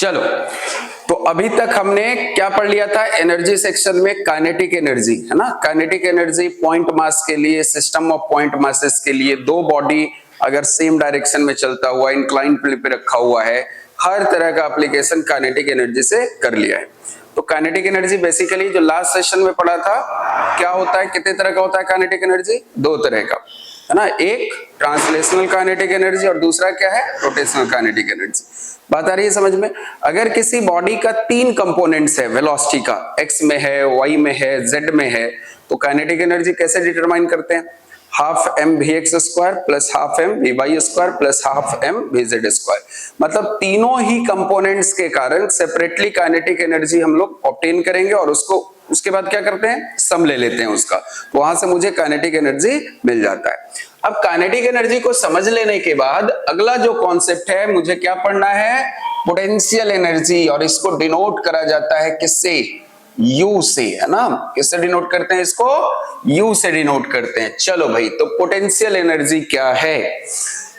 चलो, तो अभी तक हमने क्या पढ़ लिया था एनर्जी सेक्शन में? काइनेटिक एनर्जी, है ना। काइनेटिक एनर्जी पॉइंट मास के लिए, सिस्टम ऑफ पॉइंट मासेस के लिए, दो बॉडी अगर सेम डायरेक्शन में चलता हुआ इंक्लाइन प्लेन पे रखा हुआ है, हर तरह का एप्लीकेशन काइनेटिक एनर्जी से कर लिया है। तो काइनेटिक एनर्जी बेसिकली जो लास्ट सेशन में पढ़ा था, क्या होता है, कितने तरह का होता है काइनेटिक एनर्जी? दो तरह का, है ना। एक ट्रांसलेशनल काइनेटिक एनर्जी और दूसरा क्या है, रोटेशनल काइनेटिक एनर्जी। बात आ रही है समझ में? अगर किसी बॉडी का तीन कंपोनेंट्स है वेलोसिटी का, एक्स में है, वाई में है, जेड में है, तो काइनेटिक एनर्जी कैसे डिटरमाइन करते हैं? Half m v x square plus half m v y square plus half m v z square. मतलब तीनों ही कंपोनेंट्स के कारण सेपरेटली काइनेटिक एनर्जी हम लोग ऑब्टेन करेंगे और उसके बाद क्या करते हैं, सम ले लेते हैं उसका, तो वहां से मुझे काइनेटिक एनर्जी मिल जाता है। अब काइनेटिक एनर्जी को समझ लेने के बाद अगला जो कॉन्सेप्ट है, मुझे क्या पढ़ना है, पोटेंशियल एनर्जी, और इसको डिनोट करा जाता है किससे? U से, है ना। किससे डिनोट करते हैं इसको? U से डिनोट करते हैं। चलो भाई, तो पोटेंशियल एनर्जी क्या है?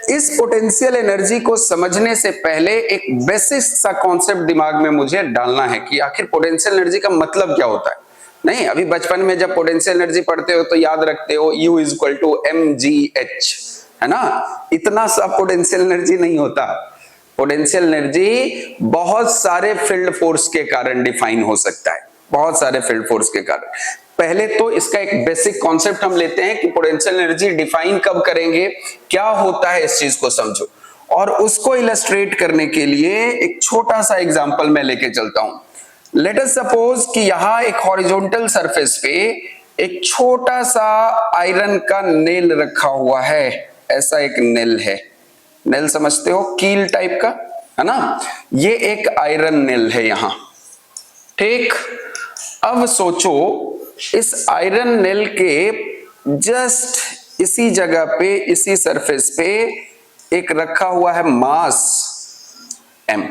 इस पोटेंशियल एनर्जी को समझने से पहले एक बेसिक सा कॉन्सेप्ट दिमाग में मुझे डालना है कि आखिर पोटेंशियल एनर्जी का मतलब क्या होता है। नहीं, अभी बचपन में जब पोटेंशियल एनर्जी पढ़ते हो तो याद रखते हो U = mgh, है ना। इतना सा पोटेंशियल एनर्जी नहीं होता। पोटेंशियल एनर्जी बहुत सारे फील्ड फोर्स के कारण डिफाइन हो सकता है, बहुत सारे फील्ड फोर्स के कारण। पहले तो इसका एक बेसिक कॉन्सेप्ट हम लेते हैं कि पोटेंशियल एनर्जी डिफाइन कब करेंगे, क्या होता है, इस चीज को समझो। और उसको इलस्ट्रेट करने के लिए एक छोटा सा एग्जांपल मैं लेके चलता हूं। लेट अस सपोज कि यहां एक हॉरिजॉन्टल सरफेस पे एक छोटा सा आयरन का नेल रखा हुआ है। ऐसा एक नेल है, नेल समझते हो, कील टाइप का, है ना। ये एक आयरन नेल है यहां, ठीक। अब सोचो इस आयरन नेल के जस्ट इसी जगह पे, इसी सरफेस पे एक रखा हुआ है मास m,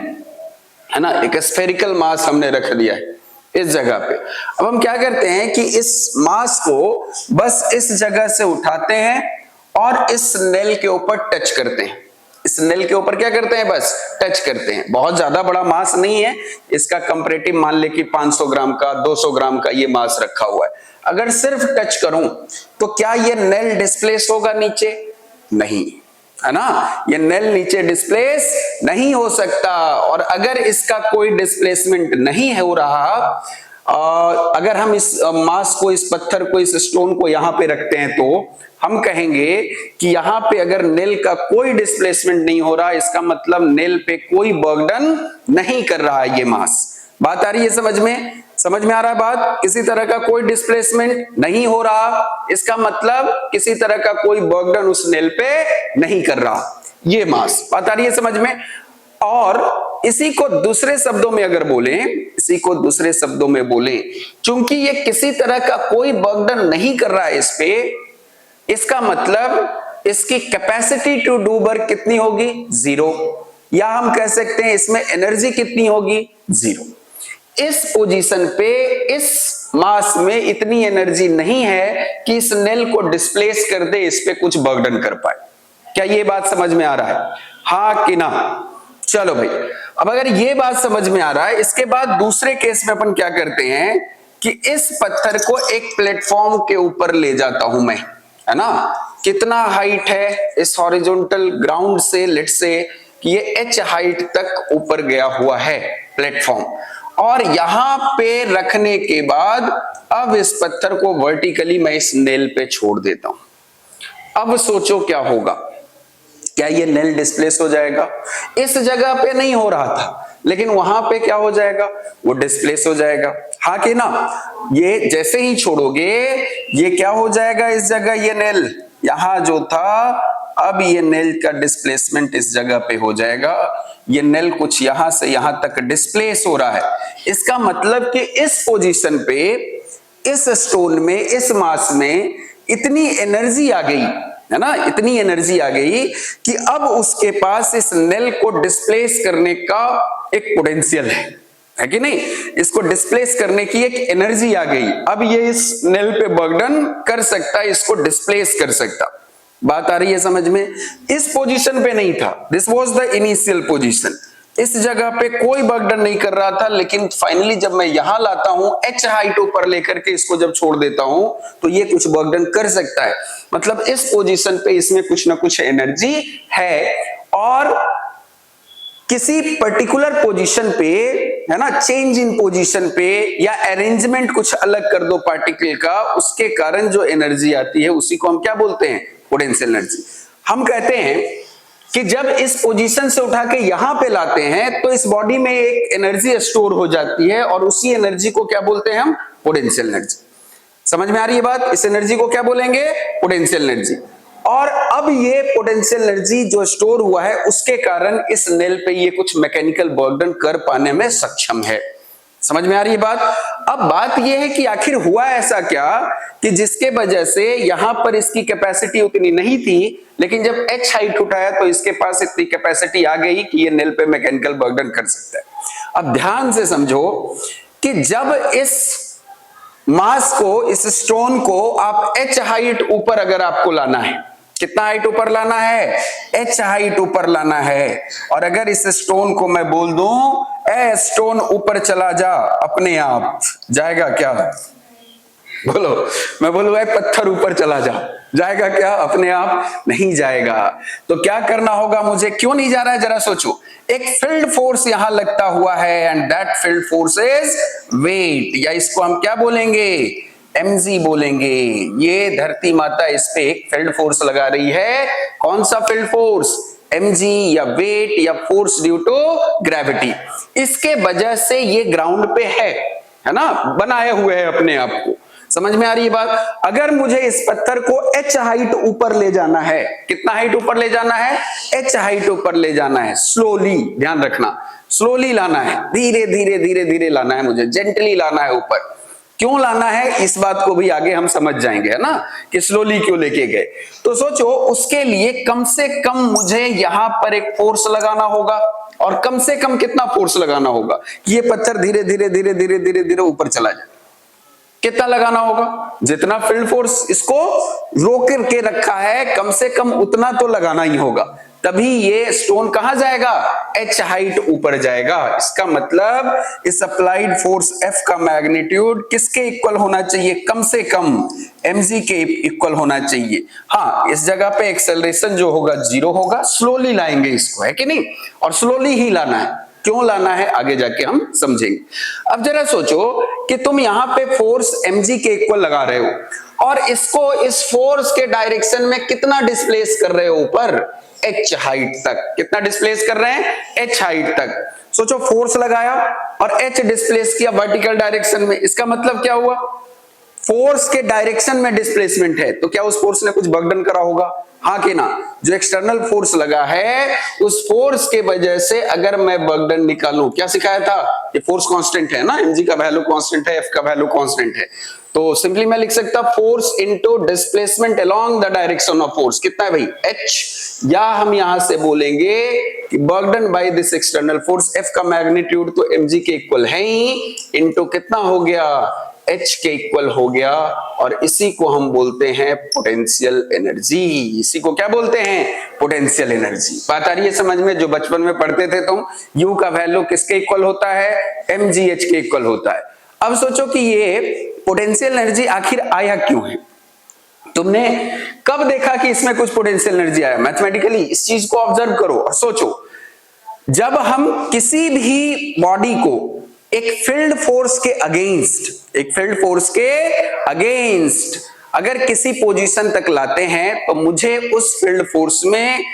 है ना। एक स्फेरिकल मास हमने रख दिया है इस जगह पे। अब हम क्या करते हैं कि इस मास को बस इस जगह से उठाते हैं और इस नेल के ऊपर टच करते हैं। इस नेल के ऊपर क्या करते हैं, बस टच करते हैं। बहुत ज्यादा बड़ा मास नहीं है इसका, कंपैरेटिव मान ले कि 500 ग्राम का, 200 ग्राम का ये मास रखा हुआ है। अगर सिर्फ टच करूं तो क्या ये नेल डिस्प्लेस होगा नीचे? नहीं, है ना। ये नेल नीचे डिस्प्लेस नहीं हो सकता। और अगर इसका कोई डिस्प्लेसमेंट नहीं हो रहा, अगर हम इस मास को, इस पत्थर को, इस स्टोन को यहां पे रखते हैं, तो हम कहेंगे कि यहां पे अगर नेल का कोई डिस्प्लेसमेंट नहीं हो रहा, इसका मतलब नेल पे कोई बर्डन नहीं कर रहा है ये मास। बात आ रही है समझ में? समझ में आ रहा है बात? किसी तरह का कोई डिस्प्लेसमेंट नहीं हो रहा, इसका मतलब किसी तरह का कोई बर्डन उस नेल पे नहीं कर रहा ये मास। बात आ रही है समझ में? और इसी को दूसरे शब्दों में अगर बोलें, इसी को दूसरे शब्दों में बोलें, चूंकि ये किसी तरह का कोई बर्डन नहीं कर रहा है इस पे, इसका मतलब इसकी कैपेसिटी टू डू वर्क कितनी होगी? 0। या हम कह सकते हैं इसमें एनर्जी कितनी होगी? 0। इस पोजीशन पे इस मास में इतनी एनर्जी नहीं है कि इस नेल को डिस्प्लेस कर दे, इस पे कुछ बर्डन कर पाए। क्या ये बात समझ में आ रहा है, हाँ कि ना? चलो भाई, अब अगर ये बात समझ में आ रहा है, इसके बाद दूसरे केस में अपन क्या करते हैं कि इस पत्थर को एक प्लेटफॉर्म के ऊपर ले जाता हूं मैं, है ना। कितना हाइट है इस हॉरिजॉन्टल ग्राउंड से? लेट से कि ये h हाइट तक ऊपर गया हुआ है प्लेटफॉर्म, और यहां पे रखने के बाद अब इस पत्थर को वर्टिकली मैं इस नेल पे छोड़ देता हूं। अब सोचो क्या होगा, क्या ये नेल डिस्प्लेस हो जाएगा? इस जगह पे नहीं हो रहा था, लेकिन वहां पे क्या हो जाएगा, वो डिस्प्लेस हो जाएगा, हाँ कि ना। ये जैसे ही छोड़ोगे ये क्या हो जाएगा, इस जगह ये नेल यहां जो था, अब ये नेल का डिस्प्लेसमेंट इस जगह पे हो जाएगा। ये नेल कुछ यहां से यहां तक डिस्प्लेस हो रहा है। इसका मतलब कि इस पोजीशन पे, इस स्टोन में, इस मास में इतनी एनर्जी आ गई, है ना, इतनी एनर्जी आ गई कि अब उसके पास इस नेल को डिस्प्लेस करने का एक पोटेंशियल है कि नहीं? इसको डिस्प्लेस करने की एक एनर्जी आ गई। अब ये इस नेल पे बर्डन कर सकता है, इसको डिस्प्लेस कर सकता। बात आ रही है समझ में? इस पोजीशन पे नहीं था, this was the initial position. इस जगह पे कोई वर्क डन नहीं कर रहा था, लेकिन फाइनली जब मैं यहां लाता हूं, h हाइट ऊपर लेकर के इसको जब छोड़ देता हूं, तो ये कुछ वर्क डन कर सकता है। मतलब इस पोजीशन पे इसमें कुछ ना कुछ एनर्जी है, और किसी पर्टिकुलर पोजीशन पे, है ना, चेंज इन पोजीशन पे या अरेंजमेंट कुछ अलग कर दो पार्टिकल का, उसके कारण जो एनर्जी आती है उसी को हम क्या बोलते हैं? Potential energy. हम कहते हैं कि जब इस पोजीशन से उठा के यहां पे लाते हैं तो इस बॉडी में एक एनर्जी स्टोर हो जाती है, और उसी एनर्जी को क्या बोलते हैं हम? Potential energy. समझ में आ रही है बात? इस एनर्जी को क्या बोलेंगे? Potential energy. और अब ये पोटेंशियल एनर्जी जो स्टोर हुआ है, उसके कारण इस नेल पे ये कुछ मैकेनिकल वर्क डन कर पाने में सक्षम है। समझ में आ रही है बात? अब बात यह है कि आखिर हुआ ऐसा क्या कि जिसके वजह से यहां पर इसकी कैपेसिटी उतनी नहीं थी, लेकिन जब h हाइट उठाया तो इसके पास इतनी कैपेसिटी आ गई कि ये नेल पे मैकेनिकल वर्क डन कर सकता है। अब ध्यान से समझो कि जब इस मास को, इस स्टोन को आप h हाइट ऊपर अगर आपको लाना है, कितना हाइट ऊपर लाना है? h हाइट ऊपर लाना है। और अगर इस स्टोन को मैं बोल दूं, ए स्टोन ऊपर चला जा, अपने आप जाएगा क्या? बोलो, मैं बोलूं पत्थर ऊपर चला जा, जाएगा क्या? अपने आप नहीं जाएगा। तो क्या करना होगा मुझे? क्यों नहीं जा रहा है जरा सोचो। एक फील्ड फोर्स यहां लगता हुआ है, and that field force is weight, या इसको हम क्या बोलेंगे? mg बोलेंगे। ये धरती माता इस पे एक फील्ड फोर्स लगा रही है। कौन सा फील्ड फोर्स? mg, या वेट, या फोर्स ड्यू टू ग्रेविटी। इसके वजह से ये ग्राउंड पे है ना, बनाए हुए है अपने आप को। समझ में आ रही है बात? अगर मुझे इस पत्थर को h हाइट ऊपर ले जाना है, कितना हाइट ऊपर ले जाना है? h हाइट ऊपर ले जाना है। स्लोली, ध्यान रखना, स्लोली लाना है, धीरे धीरे धीरे धीरे लाना है, मुझे जेंटली लाना है ऊपर। क्यों लाना है इस बात को भी आगे हम समझ जाएंगे, है ना, कि स्लोली क्यों लेके गए। तो सोचो, उसके लिए कम से कम मुझे यहां पर एक फोर्स लगाना होगा, और कम से कम कितना फोर्स लगाना होगा कि ये पत्थर धीरे धीरे धीरे धीरे धीरे धीरे ऊपर चला जाए? कितना लगाना होगा? जितना फील्ड फोर्स इसको रोक के रखा है, कम से कम उतना तो लगाना ही होगा, तभी ये स्टोन कहां जाएगा? h हाइट ऊपर जाएगा। इसका मतलब इस अप्लाइड फोर्स F का मैग्नीट्यूड किसके इक्वल होना चाहिए? कम से कम mg के इक्वल होना चाहिए। हाँ, इस जगह पे एक्सेलरेशन जो होगा 0 होगा, स्लोली लाएंगे इसको, है कि नहीं? और स्लोली ही लाना है। क्यों लाना है आगे जाके हम समझेंगे। अब जरा सोचो कि तुम यहां पे फोर्स mg के इक्वल लगा रहे हो, और इसको इस फोर्स के डायरेक्शन में कितना डिस्प्लेस कर रहे हो? ऊपर h हाइट तक। कितना डिस्प्लेस कर रहे हैं? h हाइट तक। सोचो, फोर्स लगाया और h डिस्प्लेस किया वर्टिकल डायरेक्शन में। इसका मतलब क्या हुआ? फोर्स के डायरेक्शन में डिस्प्लेसमेंट है, तो क्या उस फोर्स ने कुछ वर्क डन करा होगा? हाँ कि ना? जो एक्सटर्नल फोर्स लगा है, उस फोर्स के वजह से अगर मैं वर्क डन निकालूं, क्या सिखाया था? ये फोर्स कांस्टेंट है ना, mg का वैल्यू कांस्टेंट है, f का वैल्यू कांस्टेंट है। तो सिंपली मैं लिख सकता force into displacement along the direction of force. कितना है भाई? h। या हम यहां से बोलेंगे कि work done by this external force, f का मैग्नीट्यूड तो mg के इक्वल है ही, इनटू कितना हो गया? h के इक्वल हो गया, और इसी को हम बोलते हैं पोटेंशियल एनर्जी। इसी को क्या बोलते हैं? Potential energy. बात आ रही है समझ में? जो बचपन में पढ़ते थे तुम, u का वैल्यू किसके इक्वल होता है? mgh के इक्वल होता है। अब सोचो कि ये पोटेंशियल एनर्जी आखिर आया क्यों है? तुमने कब देखा कि इसमें कुछ पोटेंशियल एनर्जी आया? मैथमेटिकली इस चीज को ऑब्जर्व करो और सोचो। जब हम किसी भी बॉडी को एक फील्ड फोर्स के अगेंस्ट, एक फील्ड फोर्स के अगेंस्ट अगर किसी पोजीशन तक लाते हैं, तो मुझे उस फील्ड फोर्स में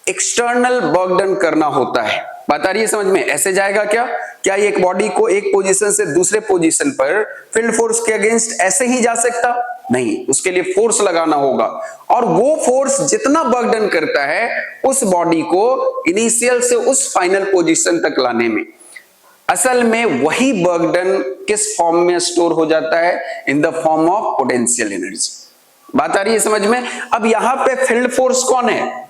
एक्सटर्नल वर्क डन करना होता है। बात आ रही है समझ में? ऐसे जाएगा क्या? क्या एक बॉडी को एक पोजीशन से दूसरे पोजीशन पर फील्ड फोर्स के अगेंस्ट ऐसे ही जा सकता? नहीं, उसके लिए फोर्स लगाना होगा, और वो फोर्स जितना वर्क डन करता है उस बॉडी को इनिशियल से उस फाइनल पोजीशन तक लाने में, असल में वही वर्क डन किस फॉर्म में स्टोर हो जाता है? In the form of potential energy. बात आ रही है समझ में? अब यहां पे फील्ड फोर्स कौन है?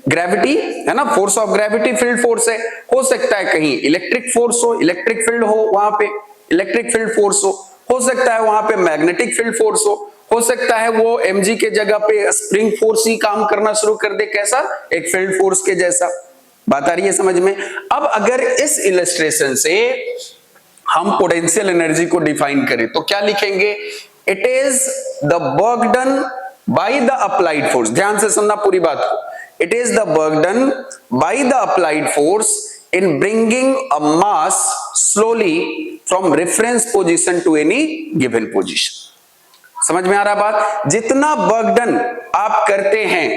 ग्रेविटी है ना, force of gravity field force है। हो सकता है कहीं इलेक्ट्रिक फोर्स हो, इलेक्ट्रिक फील्ड हो, वहां पे इलेक्ट्रिक फील्ड फोर्स हो सकता है वहां पे मैग्नेटिक फील्ड फोर्स हो सकता है वो mg के जगह पे स्प्रिंग फोर्स ही काम करना शुरू कर दे। कैसा? एक फील्ड फोर्स के जैसा। बात आ रही है समझ में? अब अगर इस इलस्ट्रेशन से हम पोटेंशियल एनर्जी को डिफाइन करें तो क्या लिखेंगे? It is the work done by the applied force. ध्यान से सुनना पूरी बात को। It is the work done by the applied force in bringing a mass slowly from reference position to any given position. समझ में आ रहा बात? जितना वर्क डन आप करते हैं,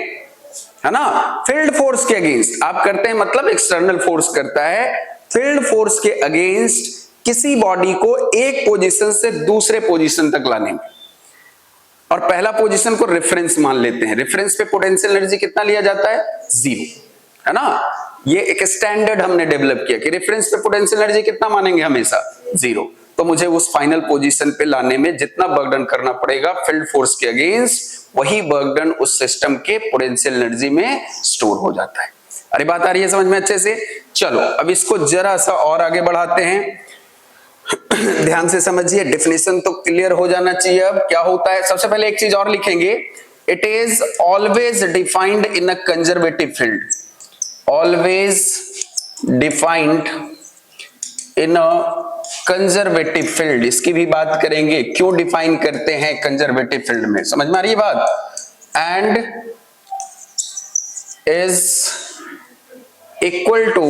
है ना, फील्ड फोर्स के अगेंस्ट आप करते हैं, मतलब एक्सटर्नल फोर्स करता है, फील्ड फोर्स के अगेंस्ट किसी बॉडी को एक पोजीशन से दूसरे पोजीशन तक लाने में, और पहला पोजीशन को रेफरेंस मान लेते हैं। रेफरेंस पे पोटेंशियल एनर्जी कितना लिया जाता है? 0, है ना। ये एक स्टैंडर्ड हमने डेवलप किया कि रेफरेंस पे पोटेंशियल एनर्जी कितना मानेंगे? हमेशा 0। तो मुझे उस फाइनल पोजीशन पे लाने में जितना वर्क डन करना पड़ेगा फील्ड फोर्स के अगेंस्ट, वही वर्क डन उस सिस्टम के पोटेंशियल एनर्जी में स्टोर हो जाता है। अरे बात आ रही है समझ में अच्छे से? चलो अब इसको जरा सा और आगे बढ़ाते हैं। ध्यान से समझिए, डेफिनेशन तो क्लियर हो जाना चाहिए। अब क्या होता है, सबसे पहले एक चीज और लिखेंगे, it is always defined in a conservative field. Always defined in a conservative field. इसकी भी बात करेंगे, क्यों डिफाइन करते हैं कंजर्वेटिव फील्ड में, समझ में आ रही है बात? And is equal to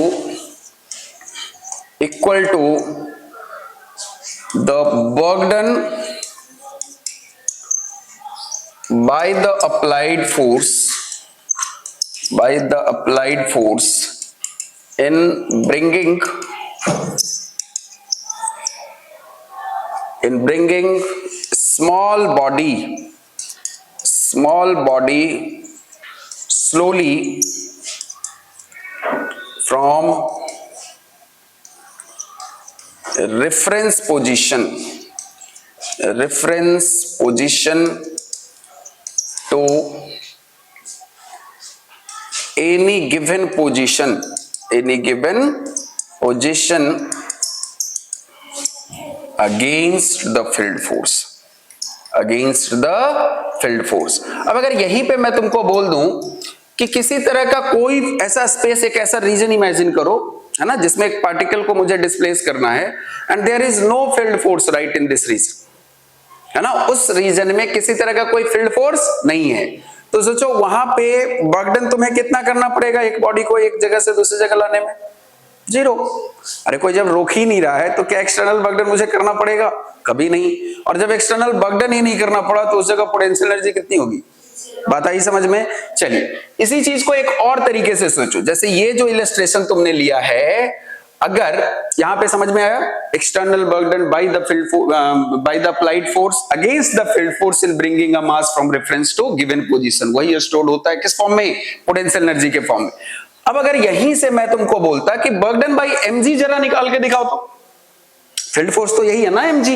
the work done by the applied force in bringing small body slowly from reference position to any given position against the field force। अब अगर यहीं पे मैं तुमको बोल दूं कि किसी तरह का कोई ऐसा स्पेस, एक ऐसा रीजन इमेजिन करो, है ना, जिसमें एक पार्टिकल को मुझे डिस्प्लेस करना है, and there is no field force right in this region, है ना, उस रीजन में किसी तरह का कोई फील्ड फोर्स नहीं है, तो सोचो वहां पे वर्क डन तुम्हें कितना करना पड़ेगा एक बॉडी को एक जगह से दूसरी जगह लाने में? 0। अरे कोई जब रोक ही नहीं रहा है तो क्या एक्सटर्नल वर्क डन मुझे करना पड़ेगा? कभी नहीं। और जब एक्सटर्नल वर्क डन ही नहीं करना पड़ा तो उस जगह पोटेंशियल एनर्जी कितनी होगी? बात आई समझ में? चलिए इसी चीज को एक और तरीके से सोचो, जैसे ये जो इलस्ट्रेशन तुमने लिया है, अगर यहां पे समझ में आया, external work done by the applied force against the field force in bringing a mass from reference to given position, वही स्टोर्ड होता है किस फॉर्म में? पोटेंशियल एनर्जी के फॉर्म में। अब अगर यहीं से मैं तुमको बोलता कि वर्क डन बाय mg जरा निकाल के दिखाओ, तो फील्ड फोर्स तो यही है ना mg,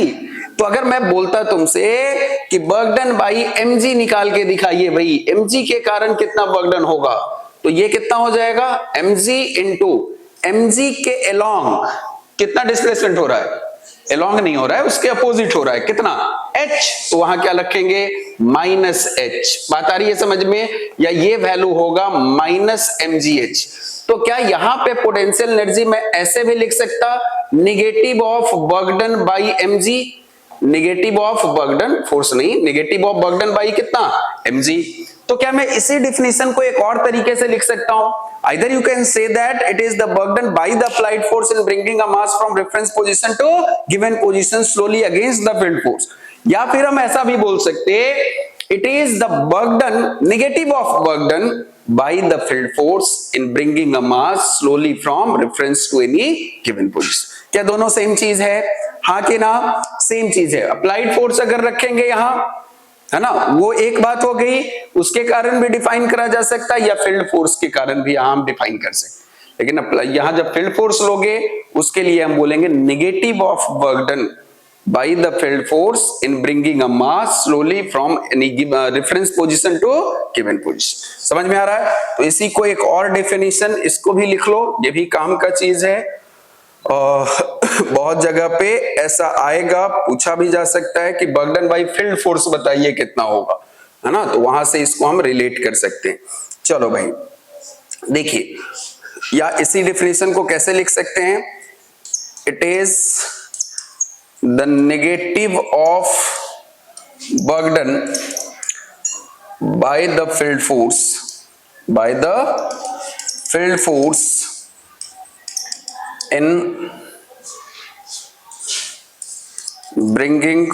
तो अगर मैं बोलता तुमसे कि वर्क डन बाई mg निकाल के दिखाइए भाई, mg के कारण कितना वर्क डन होगा, तो ये कितना हो जाएगा? mg इंटू mg के अलोंग कितना डिस्प्लेसमेंट हो रहा है? अलोंग नहीं हो रहा है, उसके अपोजिट हो रहा है, कितना? h, तो वहां क्या रखेंगे? -h। बात आ रही है समझ में? या ये वैल्यू होगा -mgh। तो क्या यहां पे पोटेंशियल एनर्जी मैं ऐसे भी लिख सकता, negative of work done by mg, negative of work done, force नहीं, negative of work done by कितना? mg। तो क्या मैं इसी डिफिनेशन को एक और तरीके से लिख सकता हूं? Either you can say that it is the work done by the applied force in bringing a mass from reference position to given position slowly against the field force, या फिर हम ऐसा भी बोल सकते it is the work done, negative of work done by the field force in bringing a mass slowly from reference to any given position। क्या दोनों same चीज है? हाँ कि ना? सेम चीज है। अप्लाइड फोर्स अगर रखेंगे यहां, है ना, वो एक बात हो गई, उसके कारण भी डिफाइन करा जा सकता है, या फील्ड फोर्स के कारण भी हम डिफाइन कर सकते। लेकिन यहां जब फील्ड फोर्स लोगे उसके लिए हम बोलेंगे negative of work done by the field force in bringing a mass slowly from any reference position to given position. समझ में आ रहा है? तो इसी को एक और डेफिनेशन, इसको भी लिख लो, ये भी काम का चीज है। बहुत जगह पे ऐसा आएगा, पूछा भी जा सकता है कि work done bye field force बताइए कितना होगा, है ना, तो वहां से इसको हम रिलेट कर सकते हैं। चलो भाई देखिए, या इसी डिफिनेशन को कैसे लिख सकते हैं, it is the negative of work done by the field force in bringing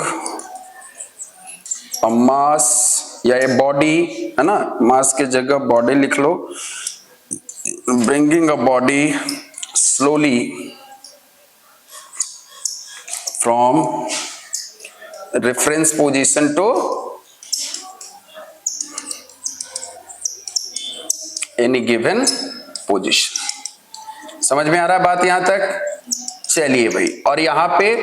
a mass, या ये बॉडी है ना, मास की जगह बॉडी लिख लो, bringing a body slowly from reference position to any given position. समझ में आ रहा है बात यहां तक? चलिए भाई, और यहां पे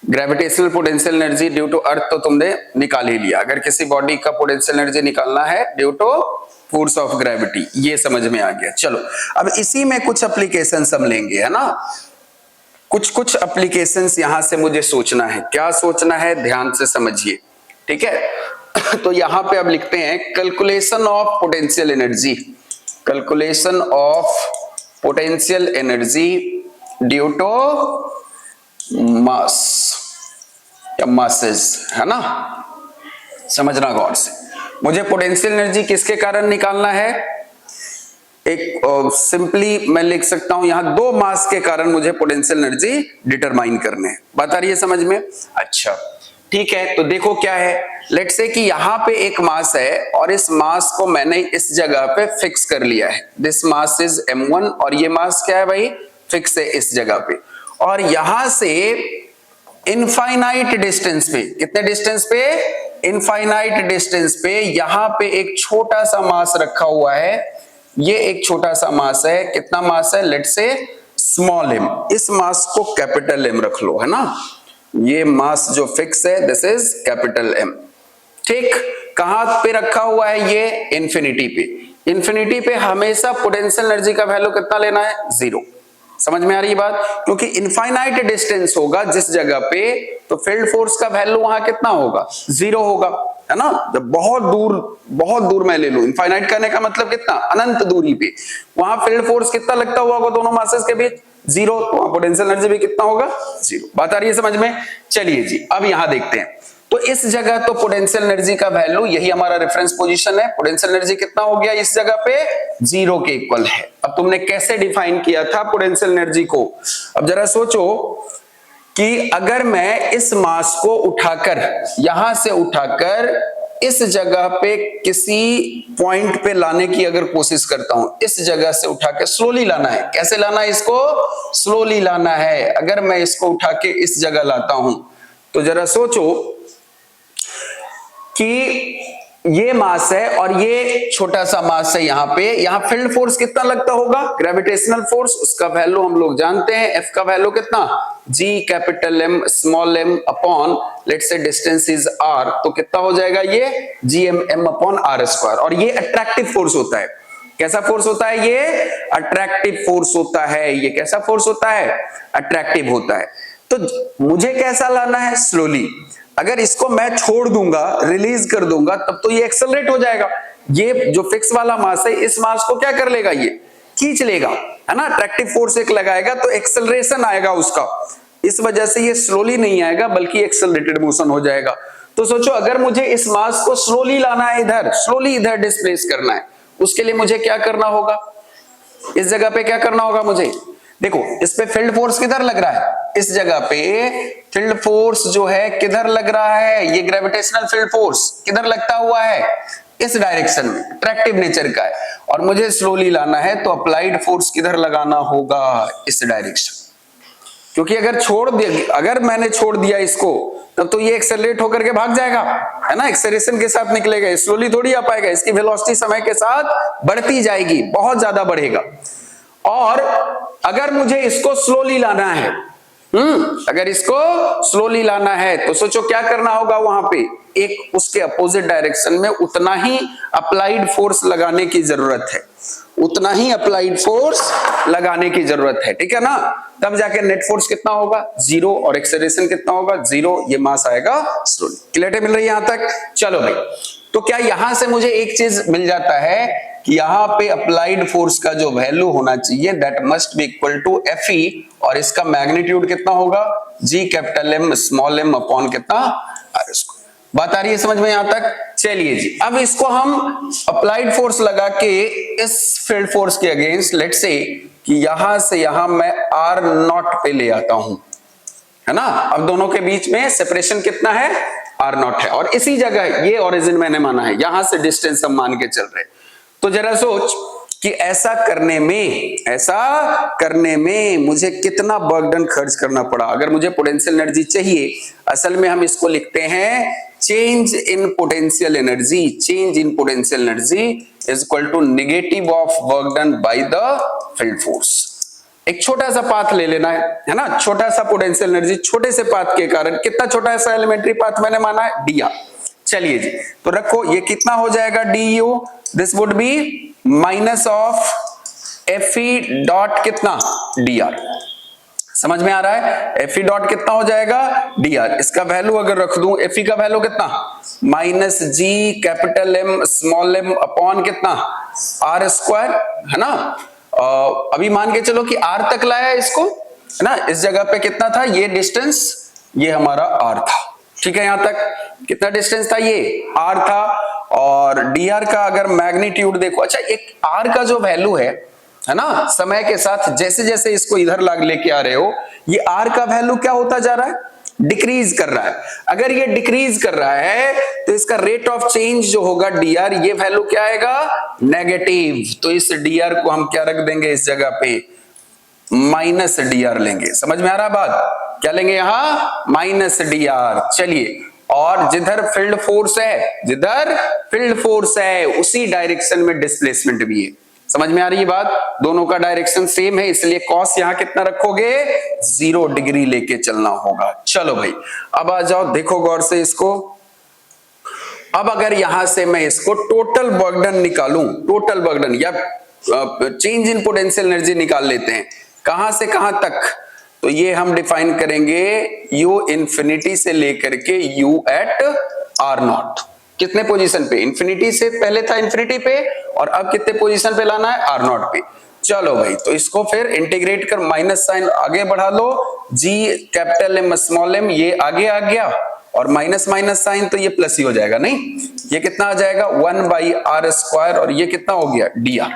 gravitational potential energy due to earth तो तुमने निकाल ही लिया। अगर किसी बॉडी का पोटेंशियल एनर्जी निकालना है due to force of gravity, ये समझ में आ गया। चलो अब इसी में कुछ एप्लीकेशंस हम लेंगे, है ना, कुछ एप्लीकेशंस यहां से मुझे सोचना है। क्या सोचना है, ध्यान से समझिए, ठीक है। तो यहां पे अब लिखते हैं calculation of potential energy, calculation of potential energy due to mass या मासेस, है ना। समझना गौर से, मुझे पोटेंशियल एनर्जी किसके कारण निकालना है, एक सिंपली मैं लिख सकता हूं यहां दो मास के कारण मुझे पोटेंशियल एनर्जी डिटरमाइन करने हैं। बात आ रही है समझ में? अच्छा ठीक है, तो देखो क्या है, लेट्स से कि यहां पे एक मास है और इस मास को मैंने इस जगह पे फिक्स कर लिया है। दिस मास इज m1 और ये मास क्या है भाई, फिक्स है इस जगह पे। और यहां से इनफाइनाइट डिस्टेंस पे, कितने डिस्टेंस पे, इनफाइनाइट डिस्टेंस पे यहां पे एक छोटा सा मास रखा हुआ है। ये एक छोटा सा मास है, कितना मास है, लेट्स से स्मॉल m, इस मास को कैपिटल M रख लो, है ना। ये मास जो फिक्स है दिस इज कैपिटल M, ठीक। कहां पे रखा हुआ है ये, इंफिनिटी पे। इंफिनिटी पे हमेशा पोटेंशियल एनर्जी का वैल्यू कितना लेना है, 0। समझ में आ रही है बात? क्योंकि इनफाइनाइट डिस्टेंस होगा जिस जगह पे, तो फील्ड फोर्स का वैल्यू वहां कितना होगा, 0 होगा, है ना। जब बहुत दूर मैं ले लूं, इनफाइनाइट करने का मतलब कितना, अनंत दूरी पे, वहां फील्ड फोर्स कितना लगता हुआ होगा दोनों मासेस के बीच, 0, तो वहां पोटेंशियल एनर्जी भी कितना होगा, 0। बात आ रही है समझ में? चलिए जी, अब यहां देखते हैं। तो इस जगह तो पोटेंशियल एनर्जी का वैल्यू, यही हमारा रेफरेंस पोजीशन है, पोटेंशियल एनर्जी कितना हो गया इस जगह पे, 0 के इक्वल है। अब तुमने कैसे डिफाइन किया था पोटेंशियल एनर्जी को, अब जरा सोचो कि अगर मैं इस मास को उठाकर, यहां से उठाकर इस जगह पे किसी पॉइंट पे लाने की अगर कोशिश करता हूं, इस जगह से उठा के स्लोली लाना है, कैसे लाना है इसको, स्लोली लाना है। अगर मैं इसको उठा के इस जगह लाता हूं, तो जरा सोचो कि ये मास है और ये छोटा सा मास है, यहां पे, यहां फील्ड फोर्स कितना लगता होगा, ग्रेविटेशनल फोर्स, उसका वैल्यू हम लोग जानते हैं, F का वैल्यू कितना, G capital M small m upon let's say distance is R, तो कितना हो जाएगा ये GM M upon R square. और ये अट्रैक्टिव फोर्स होता है। कैसा फोर्स होता है ये, अट्रैक्टिव फोर्स होता है। ये कैसा फोर्स होता है, अट्रैक्टिव होता है। तो मुझे कैसा लाना है, स्लोली। अगर इसको मैं छोड़ दूंगा, रिलीज कर दूंगा, तब तो ये एक्सेलरेट हो जाएगा। ये जो फिक्स वाला मास है, इस मास को क्या कर लेगा, ये खींच लेगा, है ना। अट्रैक्टिव फोर्स एक लगाएगा तो एक्सेलरेशन आएगा उसका, इस वजह से ये स्लोली नहीं आएगा बल्कि एक्सेलरेटेड मोशन हो जाएगा। तो सोचो अगर मुझे इस मास को स्लोली लाना है, इधर स्लोली इधर डिस्प्लेस करना है, उसके लिए मुझे क्या करना होगा, इस जगह पे क्या करना होगा मुझे, देखो इस पे फील्ड फोर्स किधर लग रहा है, इस जगह पे फील्ड फोर्स जो है किधर लग रहा है, ये ग्रेविटेशनल फील्ड फोर्स किधर लगता हुआ है, इस डायरेक्शन में, अट्रैक्टिव नेचर का है। और मुझे स्लोली लाना है तो अप्लाइड फोर्स किधर लगाना होगा, इस डायरेक्शन। क्योंकि अगर मैंने छोड़ दिया इसको, तब तो ये एक्सेलरेट होकर के भाग जाएगा, है ना, एक्सेलरेशन के साथ निकलेगा, स्लोली थोड़ी आ पाएगा। इसकी वेलोसिटी समय के साथ बढ़ती जाएगी, बहुत ज्यादा बढ़ेगा। और अगर मुझे इसको स्लोली लाना है, अगर इसको स्लोली लाना है, तो सोचो क्या करना होगा, वहां पे एक उसके अपोजिट डायरेक्शन में उतना ही अप्लाइड फोर्स लगाने की जरूरत है, उतना ही अप्लाइड फोर्स लगाने की जरूरत है, ठीक है ना। तब जाके नेट फोर्स कितना होगा, 0, और एक्सेलरेशन कितना होगा, 0। ये मास आएगा स्लोली। क्लियरिटी मिल रही है यहां तक? चलो भाई, तो क्या यहां से मुझे एक चीज मिल जाता है कि यहाँ पे अप्लाइड फोर्स का जो वैल्यू होना चाहिए that must be equal to Fe, और इसका मैग्नीट्यूड कितना होगा, G capital M small m upon कितना R स्क्वायर। बात आ रही है समझ में यहां तक? चलिए जी, अब इसको हम अप्लाइड फोर्स लगा के इस फील्ड फोर्स के अगेंस्ट लेट्स से कि यहां से यहां मैं R नॉट पे ले आता हूं, है ना। अब दोनों के बीच में सेपरेशन कितना है, R नॉट है, और इसी जगह ये ओरिजिन मैंने माना है, यहां से डिस्टेंस हम मान के चल रहे। तो जरा सोच कि ऐसा करने में मुझे कितना वर्क खर्च करना पड़ा। अगर मुझे पोटेंशियल एनर्जी चाहिए, असल में हम इसको लिखते हैं change in potential energy. Change in potential energy is equal to negative of work done by the field force. एक छोटा सा पाथ ले लेना है ना, छोटा सा पोटेंशियल एनर्जी, छोटे से पाथ के कारण, कितना छोटा सा एलिमेंट्री पाथ मैंने माना है, dr। चलिए जी, तो रखो ये कितना हो जाएगा, du, this would be minus of Fe dot कितना dr। समझ में आ रहा है, Fe डॉट कितना हो जाएगा dr। इसका वैल्यू अगर रख दूं, Fe का वैल्यू कितना, minus G capital M small m upon कितना R स्क्वायर, है ना। अभी मान के चलो कि R तक लाया इसको, है ना। इस जगह पे कितना था, ये डिस्टेंस, ये हमारा R था, ठीक है। यहां तक कितना डिस्टेंस था, ये R था, और dr का अगर मैग्नीट्यूड देखो, अच्छा एक R का जो वैल्यू है ना, समय के साथ जैसे जैसे इसको इधर लाग लेके आ रहे हो, ये R का वैल्यू क्या होता जा रहा है, डिक्रीज कर रहा है। अगर ये डिक्रीज कर रहा है तो इसका रेट ऑफ चेंज जो होगा dr, ये वैल्यू क्या आएगा, नेगेटिव। तो इस dr को हम क्या रख देंगे इस जगह पे, माइनस dr लेंगे। समझ में आ रहा बात, क्या लेंगे यहां, माइनस dr। चलिए, और जिधर फील्ड फोर्स है उसी डायरेक्शन में डिस्प्लेसमेंट भी है। समझ में आ रही है बात, दोनों का डायरेक्शन सेम है, इसलिए कॉस यहां कितना रखोगे, 0 डिग्री लेके चलना होगा। चलो भाई, अब आ जाओ, देखो गौर से इसको। अब अगर यहां से मैं इसको टोटल वर्क डन निकालूं, टोटल वर्क डन या चेंज इन पोटेंशियल एनर्जी निकाल लेते हैं, कहां से कहां तक, तो ये हम डिफाइन करेंगे u इंफिनिटी से लेकर के u एट r नॉट। कितने पोजीशन पे, इंफिनिटी से पहले था इंफिनिटी पे, और अब कितने पोजीशन पे लाना है, r नॉट पे। चलो भाई, तो इसको फिर इंटीग्रेट कर, माइनस साइन आगे बढ़ा लो, g capital M small m ये आगे आ गया, और माइनस माइनस साइन तो ये प्लस ही हो जाएगा, नहीं ये कितना आ जाएगा 1 बाई आर स्क्वायर, और ये कितना हो गया dr।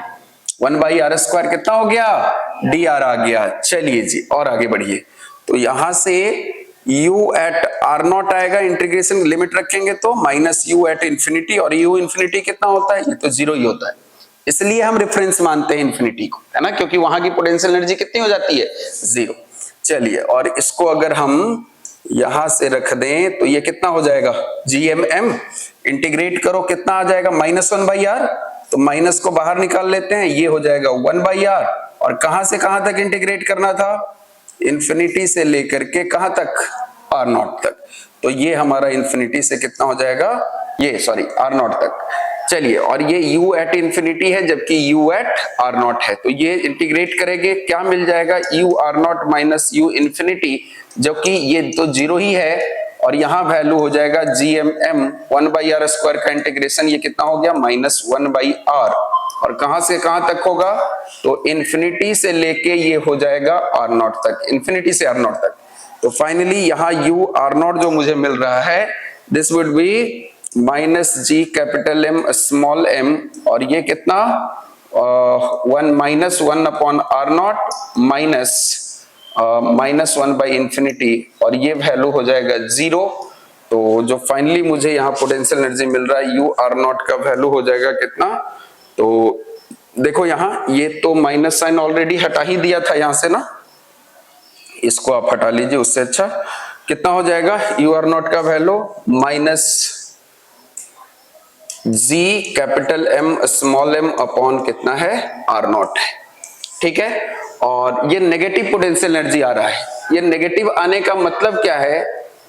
1 बाई आर स्क्वायर कितना हो गया, dr आ गया। चलिए जी, और आगे बढ़िए, तो यहां से u एट r नॉट आएगा, इंटीग्रेशन लिमिट रखेंगे तो माइनस u एट इंफिनिटी, और u इंफिनिटी कितना होता है, ये तो 0 ही होता है, इसलिए हम रेफरेंस मानते हैं इंफिनिटी को, है ना, क्योंकि वहां की पोटेंशियल एनर्जी कितनी हो जाती है, 0। चलिए, और इसको अगर हम यहां से रख दें तो ये कितना हो जाएगा, GMM, इंटीग्रेट करो कितना आ जाएगा, माइनस 1 बाई आर, तो माइनस को बाहर निकाल लेते हैं, ये हो जाएगा 1 बाई आर, और कहां से कहां तक इंटीग्रेट करना था, इंफिनिटी से लेकर के कहां तक, आर नॉट तक। तो ये हमारा इंफिनिटी से कितना हो जाएगा, ये सॉरी आर नॉट तक। चलिए, और ये u एट इंफिनिटी है जबकि u एट आर नॉट है, तो ये इंटीग्रेट करेंगे क्या मिल जाएगा, u r nought minus u infinity, जबकि ये तो 0 ही है, और यहाँ वैल्यू हो जाएगा GMM 1 बाई आर स्क्वायर का इंटीग्रेशन, ये कितना हो गया, माइनस 1 बाई आर, और कहां से कहां तक होगा, तो इंफिनिटी से लेके ये हो जाएगा आर नॉट तक, इंफिनिटी से आर नॉट तक। तो फाइनली यहाँ u आर नॉट जो मुझे मिल रहा है, this would be minus G capital M small m, और ये कितना 1 minus 1 upon r nought minus minus 1 by infinity, और ये वैल्यू हो जाएगा 0। तो जो फाइनली मुझे यहाँ पोटेंशियल एनर्जी मिल रहा है u आर नॉट का वैल्यू हो जाएगा कितना, तो देखो यहाँ ये तो माइनस साइन ऑलरेडी हटा ही दिया था यहाँ से ना, इसको आप हटा लीजिए, उससे अच्छा कितना हो जाएगा, u आर नॉट का value minus G capital M small m upon कितना है, R नॉट है, ठीक है। और ये नेगेटिव पोटेंशियल एनर्जी आ रहा है, ये नेगेटिव आने का मतलब क्या है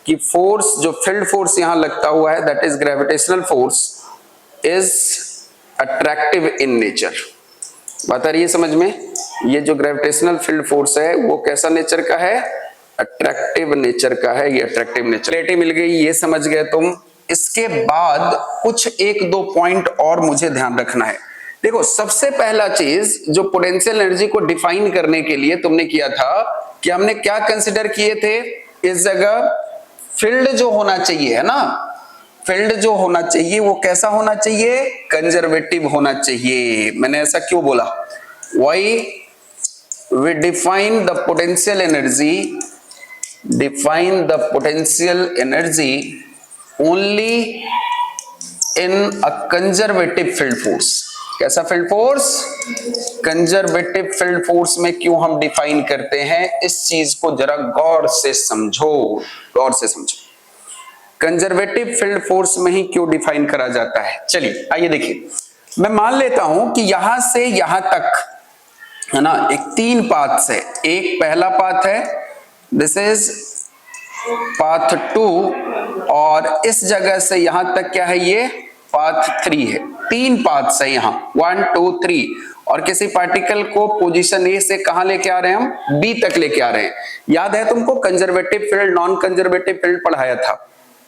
कि फोर्स, जो फील्ड फोर्स यहाँ लगता हुआ है, that is gravitational force, is attractive in nature. बात आ रही है समझ में, ये जो ग्रेविटेशनल फील्ड फोर्स है वो कैसा नेचर का है, अट्रैक्टिव नेचर का है, ये अट्रैक्टिव नेचर मिल गई, ये समझ गए तुम। इसके बाद कुछ 1-2 पॉइंट और मुझे ध्यान रखना है, देखो सबसे पहला चीज जो पोटेंशियल एनर्जी को डिफाइन करने के लिए तुमने किया था कि हमने क्या कंसिडर किए थे, इस जगह फील्ड जो होना चाहिए है ना, फील्ड जो होना चाहिए वो कैसा होना चाहिए, कंजर्वेटिव होना चाहिए। मैंने ऐसा क्यों बोला, why we define the potential energy, define the potential energy only in a conservative field force। कैसा field force, conservative field force में क्यों हम डिफाइन करते हैं, इस चीज को जरा गौर से समझो, गौर से समझो। कंजर्वेटिव फील्ड फोर्स में ही क्यों डिफाइन करा जाता है, चलिए आइए देखिए। मैं मान लेता हूं कि यहां से यहां तक है ना एक 3 पाथ है, एक पहला पाथ है, दिस इज पाथ 2, और इस जगह से यहां तक क्या है, ये पाथ 3 है। 3 पाथ्स है यहाँ 1 2 3, और किसी पार्टिकल को पोजीशन ए से कहां लेके आ रहे हैं हम, बी तक लेके आ रहे हैं। याद है तुमको conservative field non conservative field पढ़ाया था,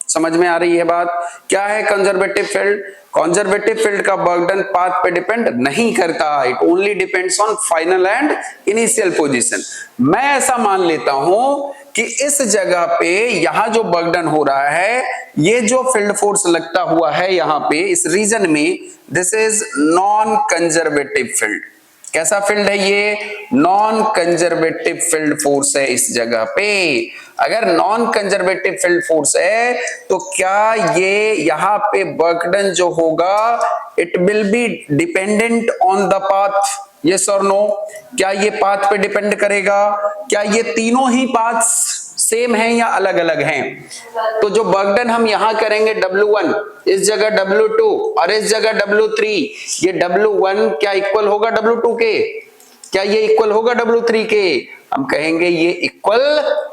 समझ में आ रही है बात। क्या है कंजर्वेटिव फील्ड, कंजर्वेटिव फील्ड का बर्डन पाथ पे डिपेंड नहीं करता, it only depends on final and initial position. मैं ऐसा मान लेता हूं कि इस जगह पे यहां जो बर्डन हो रहा है, ये जो फील्ड फोर्स लगता हुआ है यहां पे इस रीजन में, this is non conservative field. कैसा फील्ड है ये, नॉन कंजर्वेटिव फील्ड फोर्स है इस जगह पे। अगर नॉन कंजर्वेटिव फील्ड फोर्स है तो क्या ये यहां पे बर्डन जो होगा, it will be dependent on the path, yes और नो। क्या ये पाथ पे डिपेंड करेगा, क्या ये तीनों ही पाथ्स सेम हैं या अलग अलग हैं। तो जो बर्डन हम यहां करेंगे W1, इस जगह W2 और इस जगह W3, ये W1 क्या इक्वल होगा W2 के, क्या ये इक्वल होगा W3 के, हम कहेंगे ये इक्वल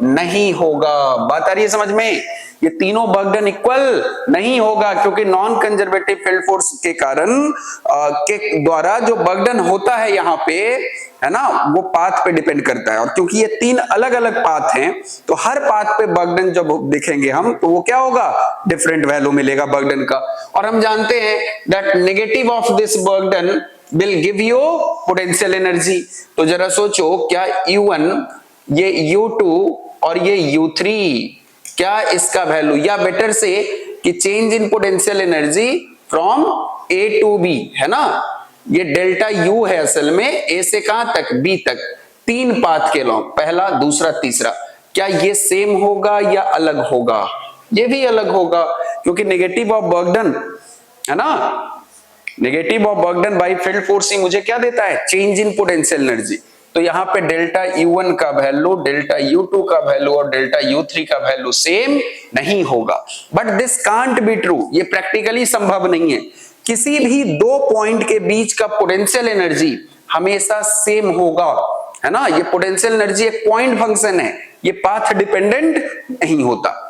नहीं होगा। बात आ रही है समझ में, ये तीनों बर्डन इक्वल नहीं होगा, क्योंकि नॉन कंजर्वेटिव फील्ड फोर्स के कारण के द्वारा जो बर्डन होता है यहाँ पे है ना, वो पाथ पे डिपेंड करता है। और क्योंकि ये 3 अलग अलग पाथ हैं, तो हर पाथ पे बर्डन जब देखेंगे हम तो वो क्या होगा, डिफरेंट वैल्यू मिलेगा बर्डन का। और हम जानते हैं that negative of this burden will give you potential energy। तो जरा सोचो, क्या U1, ये U2 और ये U3, क्या इसका वैल्यू, या बेटर से कि change in potential energy from A to B है ना, ये डेल्टा U है असल में, A से कहां तक, B तक, 3 पाथ के लॉन्ग, पहला दूसरा तीसरा, क्या ये सेम होगा या अलग होगा, ये भी अलग होगा, क्योंकि नेगेटिव ऑफ बर्डन है ना, negative of burden by field force ही मुझे क्या देता है, चेंज इन पोटेंशियल एनर्जी। तो यहाँ पे डेल्टा U1 का वैल्यू, डेल्टा U2 का वैल्यू और डेल्टा U3 का वैल्यू सेम नहीं होगा। But this can't be true, ये प्रैक्टिकली संभव नहीं है। किसी भी 2 पॉइंट के बीच का पोटेंशियल एनर्जी हमेशा सेम होगा, है ना। ये पोटेंशियल एनर्जी एक पॉइंट फंक्शन है, ये पाथ डिपेंडेंट नहीं होता।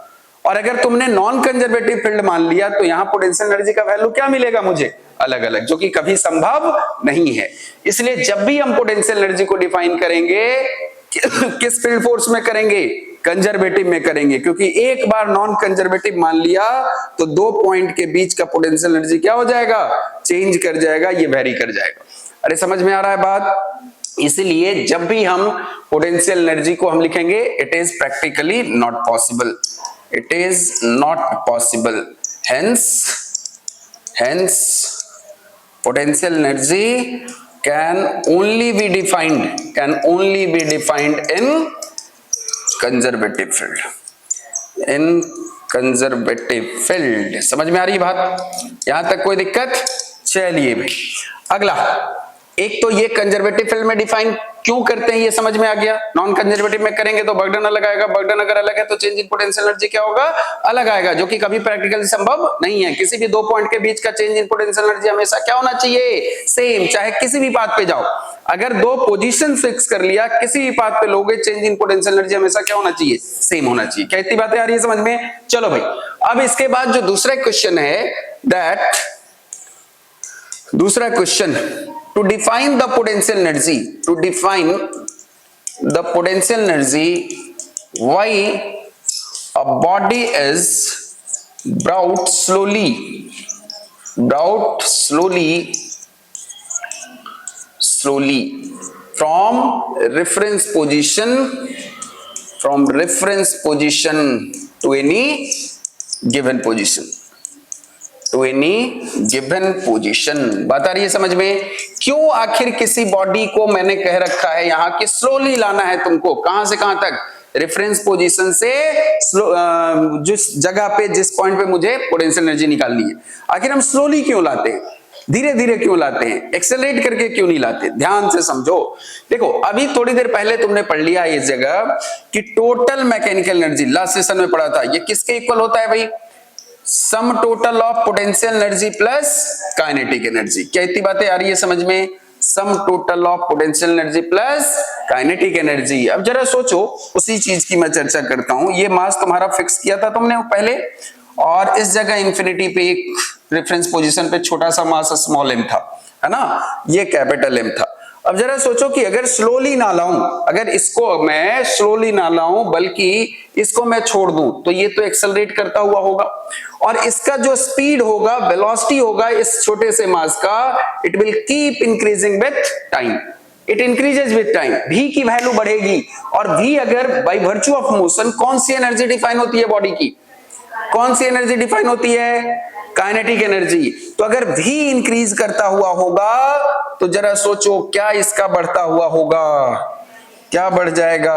और अगर तुमने नॉन कंजर्वेटिव फील्ड मान लिया तो यहां पोटेंशियल एनर्जी का वैल्यू क्या मिलेगा मुझे, अलग अलग, जो कि कभी संभव नहीं है। इसलिए जब भी हम पोटेंशियल एनर्जी को डिफाइन करेंगे, किस फील्ड फोर्स में करेंगे, कंजर्वेटिव में करेंगे, क्योंकि एक बार नॉन कंजर्वेटिव मान लिया तो 2 पॉइंट के बीच का पोटेंशियल एनर्जी क्या हो जाएगा, चेंज कर जाएगा, ये वेरी कर जाएगा। अरे समझ में आ रहा है बात। इसलिए जब भी हम पोटेंशियल एनर्जी को हम लिखेंगे, it is practically not possible, it is not possible, hence potential energy can only be defined in conservative field, in conservative field। समझ में आ रही बात, यहां तक कोई दिक्कत। चलिए भाई अगला, एक तो ये कंजर्वेटिव फील्ड में डिफाइन क्यों करते हैं ये समझ में आ गया। नॉन कंजर्वेटिव में करेंगे तो बर्डन अलग आएगा, बर्डन अगर अलग है तो चेंज इन पोटेंशियल एनर्जी क्या होगा, अलग आएगा, जो कि कभी प्रैक्टिकली संभव नहीं है। किसी भी 2 पॉइंट के बीच का चेंज इन पोटेंशियल एनर्जी हमेशा क्या होना चाहिए, सेम, चाहे किसी भी पाथ पे जाओ। अगर 2 पोजीशन फिक्स कर लिया, किसी भी पाथ पे लोगे, चेंज इन पोटेंशियल एनर्जी हमेशा क्या होना चाहिए, सेम होना चाहिए। क्या इतनी बातें आ रही है समझ में। चलो भाई, अब इसके बाद जो दूसरा क्वेश्चन है, दैट दूसरा question, to define the potential energy, why a body is brought slowly slowly from reference position to any given position, बात आ रही है समझ में? क्यों आखिर किसी बॉडी को मैंने कह रखा है यहां कि स्लोली लाना है तुमको, कहां से कहां तक? रेफरेंस पोजीशन से जिस जगह पे, जिस पॉइंट पे मुझे पोटेंशियल एनर्जी निकालनी है। आखिर हम स्लोली क्यों लाते हैं, धीरे धीरे क्यों लाते हैं, एक्सेलरेट करके क्यों नहीं लाते? ध्यान से समझो। देखो अभी थोड़ी देर पहले तुमने पढ़ लिया इस जगह कि total mechanical energy, last session में पढ़ा था, ये किसके इक्वल होता है भाई? Sum total of potential energy plus kinetic energy. क्या इतनी बातें आ रही है समझ में? Sum total of potential energy plus kinetic energy. अब जरा सोचो, उसी चीज की मैं चर्चा करता हूं। ये मास तुम्हारा फिक्स किया था तुमने पहले, और इस जगह इंफिनिटी पे एक रेफरेंस पोजीशन पे छोटा सा मास स्मॉल एम था, है ना, ये कैपिटल एम था। अब जरा सोचो कि अगर स्लोली ना लाऊं, अगर इसको मैं स्लोली ना लाऊं बल्कि इसको मैं छोड़ दूं, तो ये तो एक्सेलरेट करता हुआ होगा, और इसका जो स्पीड होगा, वेलोसिटी होगा इस छोटे से मास का, it will keep increasing with time, it increases with time. v की वैल्यू बढ़ेगी, और v अगर बाय वर्च्यू ऑफ मोशन, कौन सी एनर्जी डिफाइन होती है बॉडी की? कौन सी एनर्जी डिफाइन होती है? Kinetic energy. तो अगर v इंक्रीज करता हुआ होगा तो जरा सोचो क्या इसका बढ़ता हुआ होगा? क्या बढ़ जाएगा?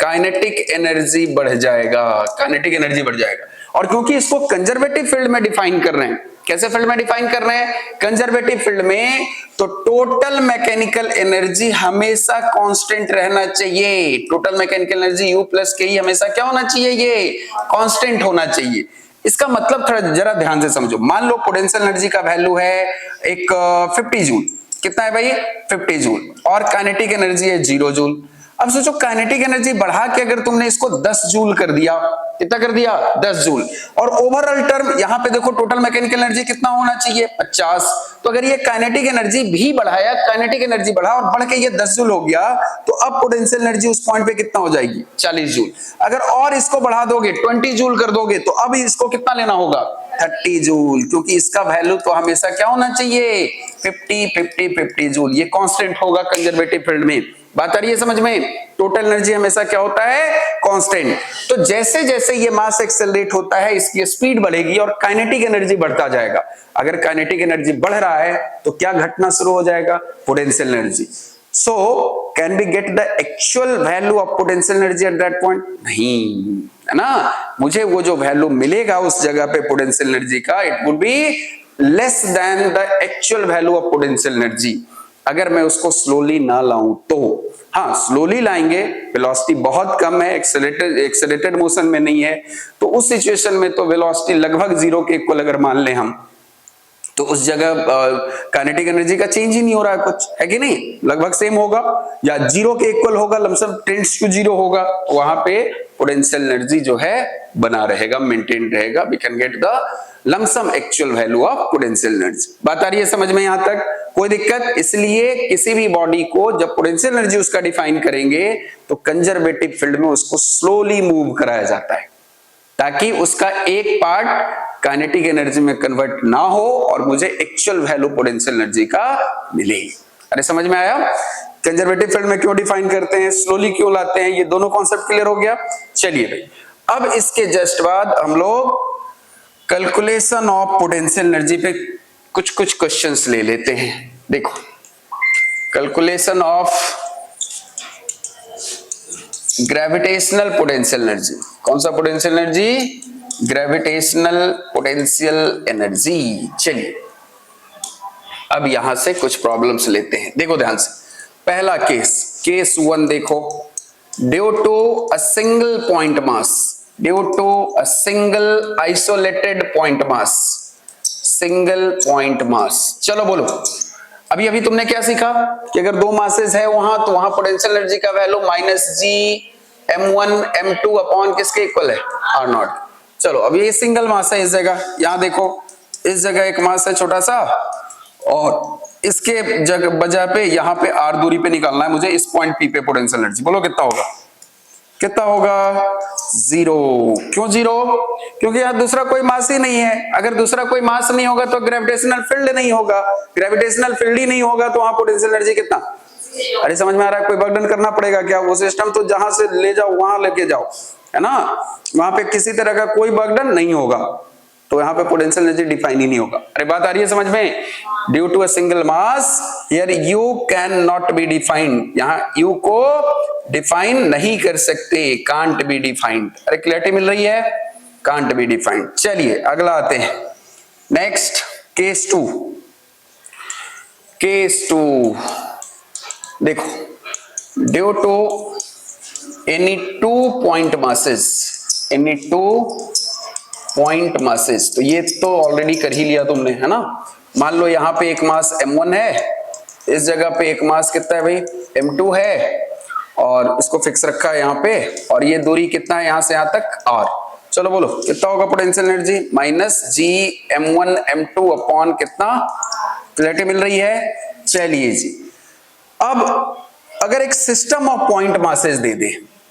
काइनेटिक एनर्जी बढ़ जाएगा, काइनेटिक एनर्जी बढ़ जाएगा। और क्योंकि इसको कंजर्वेटिव फील्ड में डिफाइन कर रहे हैं, कैसे फील्ड में डिफाइन कर रहे हैं? कंजर्वेटिव फील्ड में, तो टोटल मैकेनिकल एनर्जी हमेशा कांस्टेंट रहना चाहिए। Total mechanical energy U plus के हमेशा क्या होना चाहिए? ये कांस्टेंट होना चाहिए। इसका मतलब थोड़ा जरा ध्यान से समझो। मान लो पोटेंशियल एनर्जी का वैल्यू है एक 50 जूल, कितना है भाई? 50 जूल, और काइनेटिक एनर्जी है 0 जूल। अब सोचो काइनेटिक एनर्जी बढ़ा के अगर तुमने इसको 10 जूल कर दिया, कितना कर दिया? 10 जूल, और ओवरऑल टर्म यहां पे देखो टोटल मैकेनिकल एनर्जी कितना होना चाहिए? 50। तो अगर ये काइनेटिक एनर्जी भी बढ़ाया, काइनेटिक एनर्जी बढ़ा और बढ़ के ये 10 जूल हो गया, तो अब पोटेंशियल एनर्जी उस पॉइंट पे कितना हो जाएगी? 40 जूल। अगर और इसको बढ़ा दोगे, 20 जूल कर दोगे, तो अब इसको कितना लेना होगा? 30 जूल, क्योंकि इसका वैल्यू तो हमेशा क्या होना चाहिए? 50 जूल। ये कांस्टेंट होगा कंजर्वेटिव फील्ड में। बात आ रही है समझ में? टोटल एनर्जी हमेशा क्या होता है? कांस्टेंट। तो जैसे जैसे ये मास एक्सेलरेट होता है, इसकी स्पीड बढ़ेगी और काइनेटिक एनर्जी बढ़ता जाएगा। अगर काइनेटिक एनर्जी बढ़ रहा है तो क्या घटना शुरू हो जाएगा? Potential energy. So can we get the actual value of potential energy at that point? नहीं, है ना। मुझे वो जो वैल्यू मिलेगा उस जगह पे पोटेंशियल एनर्जी का, it would be less than the actual value of potential energy. अगर मैं उसको स्लोली ना लाऊं तो, हाँ स्लोली लाएंगे, वेलोसिटी बहुत कम है, एक्सेलरेटेड मोशन में नहीं है, तो उस सिचुएशन में तो वेलोसिटी लगभग 0 के इक्वल अगर मान लें हम, तो उस जगह काइनेटिक एनर्जी का चेंज ही नहीं हो रहा है कुछ, है कि नहीं? लगभग सेम होगा या 0 के इक्वल होगा, लमसम टेंड्स टू 0 होगा। वहां पे पोटेंशियल एनर्जी जो है बना रहेगा, मेंटेन रहेगा। We can get the lump sum actual value of potential energy. बात आ रही है समझ में यहां तक? कोई दिक्कत? इसलिए किसी भी बॉडी को जब पोटेंशियल एनर्जी उसका डिफाइन करेंगे तो कंजर्वेटिव फील्ड में उसको स्लोली मूव कराया जाता है, ताकि उसका एक पार्ट काइनेटिक एनर्जी में कन्वर्ट ना हो और मुझे एक्चुअल वैल्यू पोटेंशियल एनर्जी का मिले। अरे समझ में आया? कंजर्वेटिव फील्ड में क्यों डिफाइन करते हैं, स्लोली क्यों लाते हैं, ये दोनों कॉन्सेप्ट क्लियर हो गया। चलिए भाई, अब इसके जस्ट बाद हम लोग कैलकुलेशन ऑफ पोटेंशियल एनर्जी पे कुछ क्वेश्चंस ले लेते हैं। देखो, calculation of gravitational potential energy. कौन सा potential energy? Gravitational potential energy. चलिए अब यहां से कुछ प्रॉब्लम्स लेते हैं। देखो ध्यान से, पहला केस 1 देखो। Due to a single point mass, due to a single isolated point mass, single point mass. चलो बोलो, अभी तुमने क्या सीखा कि अगर 2 मासेस है वहां, तो वहां पोटेंशियल एनर्जी का value -G m1 m2 upon किसके इक्वल है? r0। चलो अब ये सिंगल मास है इस जगह, यहां देखो इस जगह एक मास है छोटा सा, और इसके जगह बजा पे यहां पे r दूरी पे निकालना है मुझे इस पॉइंट P पे पोटेंशियल एनर्जी। बोलो कितना होगा? कितना होगा? 0। क्यों 0? क्योंकि यहां दूसरा कोई मास ही नहीं है। अगर दूसरा कोई मास नहीं होगा तो ग्रेविटेशनल फील्ड नहीं होगा, ग्रेविटेशनल फील्ड ही नहीं होगा तो वहां पोटेंशियल एनर्जी कितना? अरे समझ में आ रहा है? कोई बर्डन करना पड़ेगा क्या? वो सिस्टम तो जहां से ले जाओ वहां लेके जाओ, है ना, वहां पे किसी तरह का कोई बर्डन नहीं होगा, तो यहाँ पे पोटेंशियल एनर्जी डिफाइन ही नहीं होगा। अरे बात आ रही है समझ में? Due to a single mass here u can not be defined, यहाँ यू को डिफाइन नहीं कर सकते, कांट बी डिफाइंड। अरे क्लैरिटी मिल रही है? Can't be defined. चलिए अगला आते हैं, नेक्स्ट केस 2। केस 2 देखो, due to any 2 point masses, any 2 point masses, तो ये तो ऑलरेडी कर ही लिया तुमने, है ना। मान लो यहाँ पे एक मास m1 है, इस जगह पे एक मास कितना है भाई, m2 है, और इसको फिक्स रखा है यहाँ पे, और ये दूरी कितना है यहाँ से यहाँ तक r। चलो बोलो कितना होगा पोटेंशियल एनर्जी, माइनस जी m1 m2 अपॉन कितना, क्लैरिटी मिल रही है? चलिए जी, अब अगर एक सिस्टम ऑफ पॉइंट मासेस दे दे,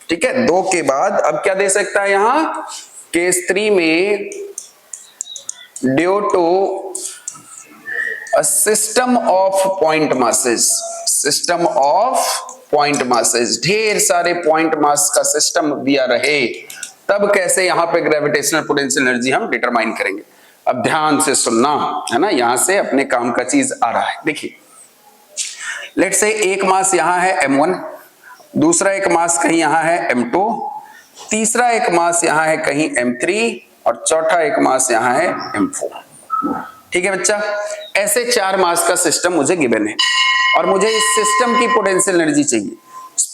ठीक है, 2 के बाद अब क्या दे सकता है यहां, केस 3 में due to a system of point masses, system of point masses, ढेर सारे पॉइंट मास का सिस्टम दिया रहे, तब कैसे यहां पे ग्रेविटेशनल पोटेंशियल एनर्जी हम डिटरमाइन करेंगे। अब ध्यान से सुनना, है ना, यहां से अपने काम का चीज आ रहा है। देखिए लेट्स से एक मास यहां है m1, दूसरा एक मास कहीं यहां है m2, तीसरा एक मास यहां है कहीं m3, और चौथा एक मास यहां है m4। ठीक है बच्चा, ऐसे 4 मास का सिस्टम मुझे गिवन है, और मुझे इस सिस्टम की पोटेंशियल एनर्जी चाहिए।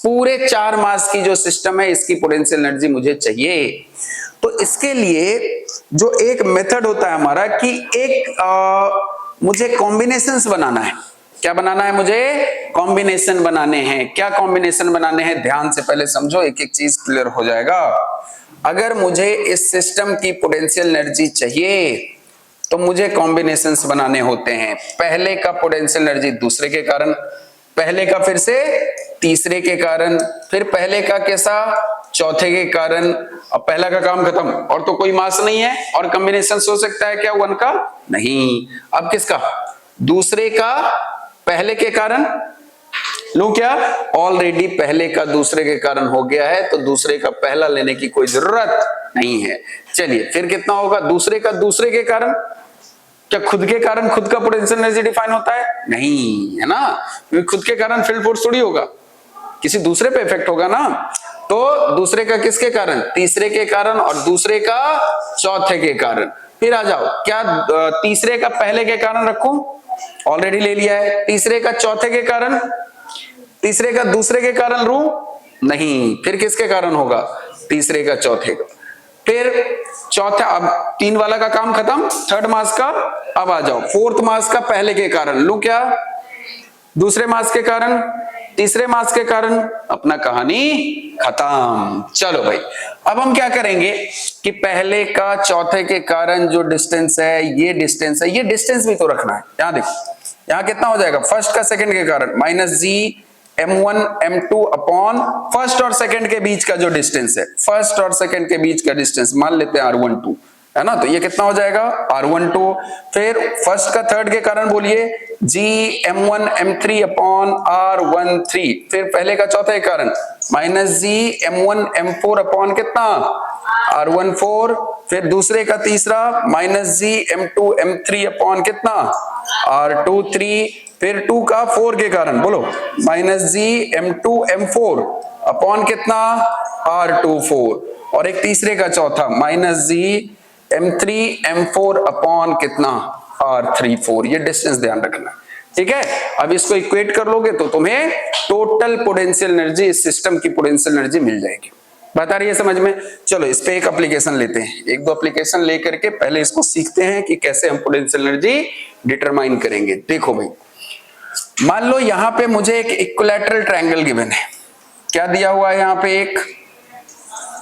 पूरे 4 मास की जो सिस्टम है इसकी पोटेंशियल एनर्जी मुझे चाहिए। तो इसके लिए जो एक मेथड होता है हमारा कि एक मुझे कॉम्बिनेशंस बनाना है। क्या बनाना है मुझे? कॉम्बिनेशन बनाने हैं। क्या कॉम्बिनेशन बनाने हैं? ध्यान से पहले समझो, एक एक चीज क्लियर हो जाएगा। अगर मुझे इस सिस्टम की पोटेंशियल एनर्जी चाहिए तो मुझे कॉम्बिनेशंस बनाने होते हैं। पहले का पोटेंशियल एनर्जी दूसरे के कारण, पहले का फिर से तीसरे के कारण, फिर पहले का कैसा चौथे के कारण। अब पहला का काम खत्म, और तो कोई मास नहीं है, और कॉम्बिनेशन हो सकता है क्या 1 का? नहीं। अब किसका? दूसरे का पहले के कारण लो, क्या ऑलरेडी पहले का दूसरे के कारण हो गया है, तो दूसरे का पहला लेने की कोई जरूरत नहीं है। चलिए फिर कितना होगा? दूसरे का दूसरे के कारण। क्या खुद के कारण खुद का पोटेंशियल एनर्जी डिफाइन होता है? नहीं, है ना, क्योंकि खुद के कारण फील्ड फोर्स थोड़ी होगा, किसी दूसरे पे इफेक्ट होगा ना। तो दूसरे का किसके कारण? तीसरे के कारण, और दूसरे का चौथे के कारण। फिर आ जाओ, क्या तीसरे का पहले के कारण रखूं? ऑलरेडी ले लिया है। तीसरे का चौथे के कारण, तीसरे का दूसरे के कारण लूं? नहीं। फिर किसके कारण होगा? तीसरे का चौथे का। फिर चौथा, अब 3 वाला का काम खत्म, थर्ड मास का। अब आ जाओ फोर्थ मास का पहले के कारण लूं, क्या दूसरे मास के कारण, तीसरे मास के कारण, अपना कहानी खत्म। चलो भाई, अब हम क्या करेंगे कि पहले का चौथे के कारण जो डिस्टेंस है, ये डिस्टेंस है, ये डिस्टेंस भी तो रखना है। यहां देखो, यहां कितना हो जाएगा? फर्स्ट का सेकंड के कारण माइनस जी m1 m2 अपॉन फर्स्ट और सेकंड के बीच का जो डिस्टेंस है, फर्स्ट और सेकंड के बीच का डिस्टेंस मान लेते हैं r12, है ना, तो ये कितना हो जाएगा? r12। फिर फर्स्ट का थर्ड के कारण बोलिए जी m1 m3 अपॉन r13। फिर पहले का चौथा के कारण माइनस जी m1 m4 अपॉन कितना? r14। फिर दूसरे का तीसरा माइनस जी m2 m3 अपॉन कितना? r23। फिर 2 का 4 के कारण बोलो माइनस जी m2 m4 अपॉन कितना? r24। और एक तीसरे का चौथा माइनस जी m3 m4 अपॉन कितना? r34। ये डिस्टेंस ध्यान रखना, ठीक है। अब इसको इक्वेट कर लोगे तो तुम्हें टोटल पोटेंशियल एनर्जी, इस सिस्टम की पोटेंशियल एनर्जी मिल जाएगी। बता रही है समझ में? चलो इस पे एक एप्लीकेशन लेते हैं, 1-2 एप्लीकेशन लेकर के पहले इसको सीखते हैं कि कैसे हम पोटेंशियल एनर्जी डिटरमाइन करेंगे। देखो भाई, मान लो यहां पे मुझे एक इक्विलैटरल ट्रायंगल गिवन है। क्या दिया हुआ है? यहां पे एक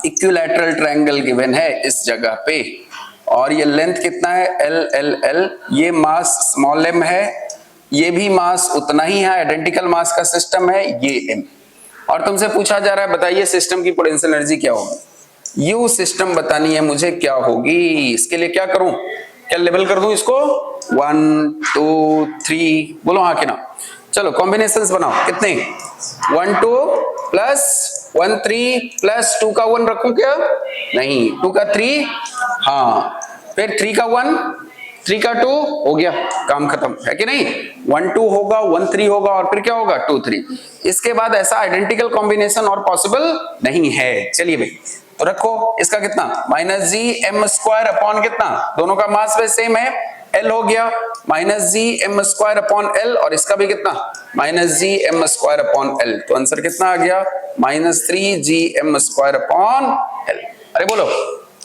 इक्विलैटरल ट्रायंगल गिवन है इस जगह पे, और ये लेंथ कितना है? L L L. ये मास स्मॉल m है, ये भी मास उतना ही है, आइडेंटिकल मास का सिस्टम है, ये m। और तुमसे पूछा जा रहा है बताइए सिस्टम की पोटेंशियल एनर्जी क्या होगी? यू सिस्टम बतानी है मुझे क्या होगी। इसके लिए क्या करूं? क्या लेवल कर दूं इसको? 1 2 3 बोलो हाँ कि ना। चलो कॉम्बिनेशंस बनाओ, कितने 1 2 प्लस 1 3 प्लस 2 का 1 रखूं क्या? नहीं, 2 का 3, हाँ, फिर 3 का 1, 3 का 2 हो गया, काम खत्म है कि नहीं? 1 2 होगा, 1 3 होगा और फिर क्या होगा 2 3। इसके बाद ऐसा आइडेंटिकल कॉम्बिनेशन और पॉसिबल नहीं है। चलिए भाई, तो रखो इसका कितना minus G M square upon कितना, दोनों का मास वे सेम है, एल हो गया minus G M square upon L, और इसका भी कितना minus G M square upon L. तो आंसर कितना आ गया minus 3 G M square upon L. अरे बोलो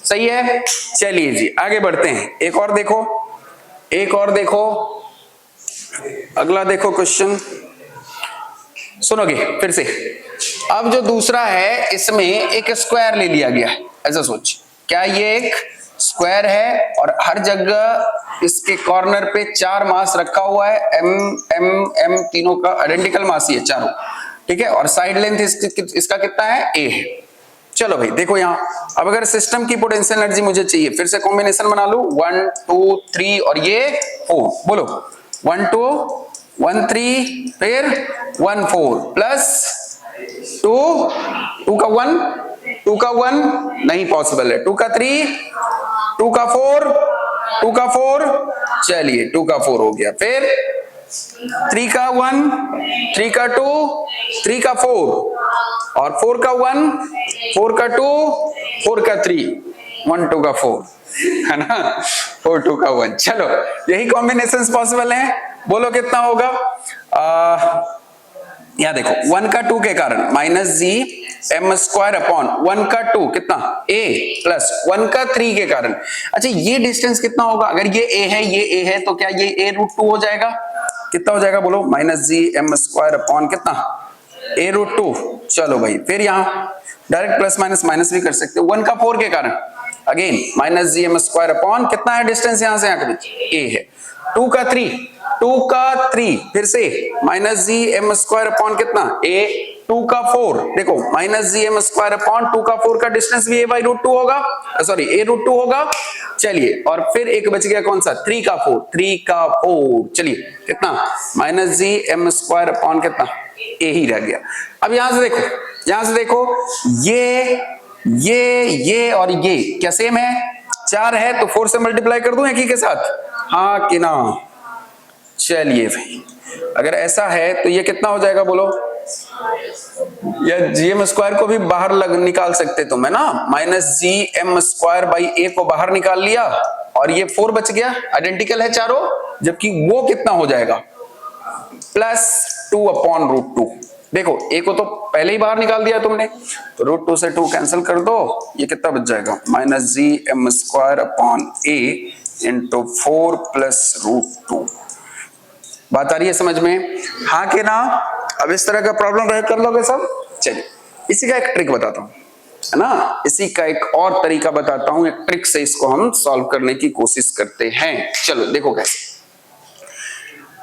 सही है। चलिए जी आगे बढ़ते हैं, एक और देखो, एक और देखो, अगला देखो क्वेश्चन, सुनोगे फिर से। अब जो दूसरा है इसमें एक स्क्वायर ले लिया गया है, ऐसा सोच, क्या ये एक स्क्वायर है और हर जगह इसके कॉर्नर पे 4 मास रखा हुआ है, एम एम एम तीनों का आइडेंटिकल मास ही है चारों, ठीक है, और साइड लेंथ इसका कितना है ए है। चलो भाई देखो यहाँ, अब अगर सिस्टम की पोटेंशियल एनर्जी मुझे चाहिए, फिर से कॉम्बिनेशन बना लू 1 2 3 और ये 4, बोलो 1 2 1 3 फिर 1 4 प्लस 2 2 का 1 2 का 1 नहीं पॉसिबल है, 2 का 3 2 का 4 2 का 4, चलिए 2 का 4 हो गया, फिर 3 का 1 3 का 2 3 का 4 और 4 का 1 4 का 2 4 का 3 1 2 का 4 है ना, 4 2 का 1। चलो यही कॉम्बिनेशंस पॉसिबल हैं, बोलो कितना होगा। यहां देखो 1 का 2 के कारण minus G M square upon 1 का 2 कितना a प्लस 1 का 3 के कारण, अच्छा ये डिस्टेंस कितना होगा, अगर ये a है ये a है तो क्या ये a रूट 2 हो जाएगा, कितना हो जाएगा बोलो minus G M square upon कितना a रूट 2। चलो भाई फिर यहां डायरेक्ट प्लस माइनस माइनस भी कर सकते हो, 1 का 4 के कारण again minus G M square upon कितना है डिस्टेंस यहां से यहां के बीच a है, 2 का 3 2 का 3 फिर से minus G M square upon कितना a 2 का 4, देखो minus G M square upon 2 का 4 का डिस्टेंस भी a बाई रूट 2 होगा, सॉरी a रूट 2 होगा। चलिए और फिर एक बच गया कौन सा 3 का 4, चलिए कितना minus G M square upon कितना a ही रह गया। अब यहां से देखो, यहां से देखो ये और ये क्या सेम है, 4 है तो 4 से मल्टीप्लाई कर दूं एक ही के साथ, हाँ कि ना। चलिए भाई अगर ऐसा है तो ये कितना हो जाएगा बोलो, या जी एम स्क्वायर को भी बाहर निकाल सकते तुम है ना, minus G M square by A को बाहर निकाल लिया और ये 4 बच गया, आइडेंटिकल है चारों, जबकि वो कितना हो जाएगा प्लस 2 अपॉन रूट 2। देखो ए को तो पहले ही बाहर निकाल दिया तुमने, तो रूट 2 से 2 कैंसिल कर दो, ये कितना बच जाएगा minus G M square upon A into 4 plus root 2। बात आ रही है समझ में, हाँ कि ना। अब इस तरह का प्रॉब्लम कर लोगे सब। चलिए इसी का एक ट्रिक बताता हूं, है ना, इसी का एक और तरीका बताता हूं, एक ट्रिक से इसको हम सॉल्व करने की कोशिश करते हैं। चलो देखो कैसे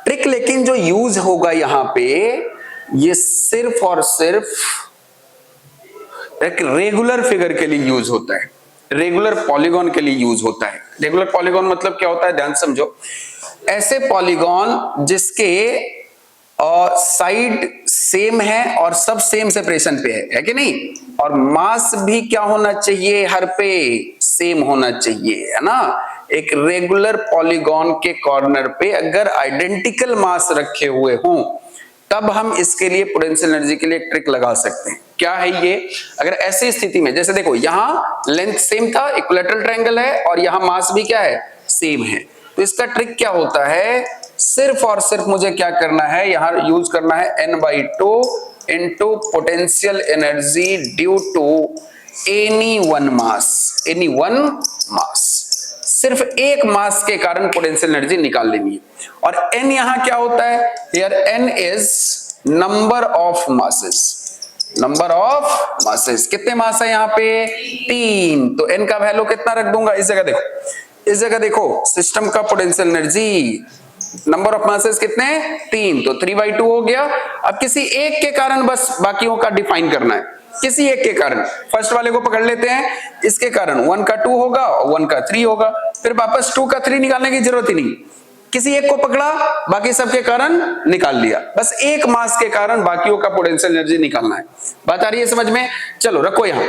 ट्रिक, लेकिन जो यूज होगा यहां पे ये सिर्फ और सिर्फ एक रेगुलर फिगर के लिए यूज होता है, रेगुलर पॉलीगॉन के लिए यूज होता है। रेगुलर पॉलीगॉन मतलब क्या होता है, ध्यान समझो, ऐसे पॉलीगॉन जिसके साइड सेम है और सब सेम सेपरेशन पे है कि नहीं, और मास भी क्या होना चाहिए, हर पे सेम होना चाहिए, है ना। एक रेगुलर पॉलीगॉन के कॉर्नर पे अगर आइडेंटिकल मास रखे हुए हों तब हम इसके लिए पोटेंशियल एनर्जी के लिए एक ट्रिक लगा सकते हैं। क्या है ये, अगर ऐसी स्थिति में जैसे देखो यहां लेंथ सेम था, इक्विलैटरल ट्रायंगल है, और यहां मास भी क्या है सेम है, तो इसका ट्रिक क्या होता है, सिर्फ और सिर्फ मुझे क्या करना है, यहां यूज करना है n/2 into potential energy due to any one mass, सिर्फ एक मास के कारण पोटेंशियल एनर्जी निकाल लेनी है। और n यहां क्या होता है, here n is number of masses, number of masses, कितने मास है यहाँ पे 3, तो n का वैल्यू कितना रख दूंगा, इस जगह देखो, इस जगह देखो सिस्टम का potential energy number of masses कितने 3, तो 3/2 हो गया। अब किसी एक के कारण बस बाकियों का डिफाइन करना है, किसी एक के कारण, फर्स्ट वाले को पकड़ लेते हैं, इसके कारण 1 का 2 होगा और 1 का 3 होगा, फिर वापस 2 का 3 निकालने की जरूरत ही नहीं, किसी एक को पकड़ा, बाकी सबके कारण निकाल लिया, बस एक मास के कारण बाकियों का पोटेंशियल एनर्जी निकालना है। बात आ रही है समझ में? चलो रखो, यहां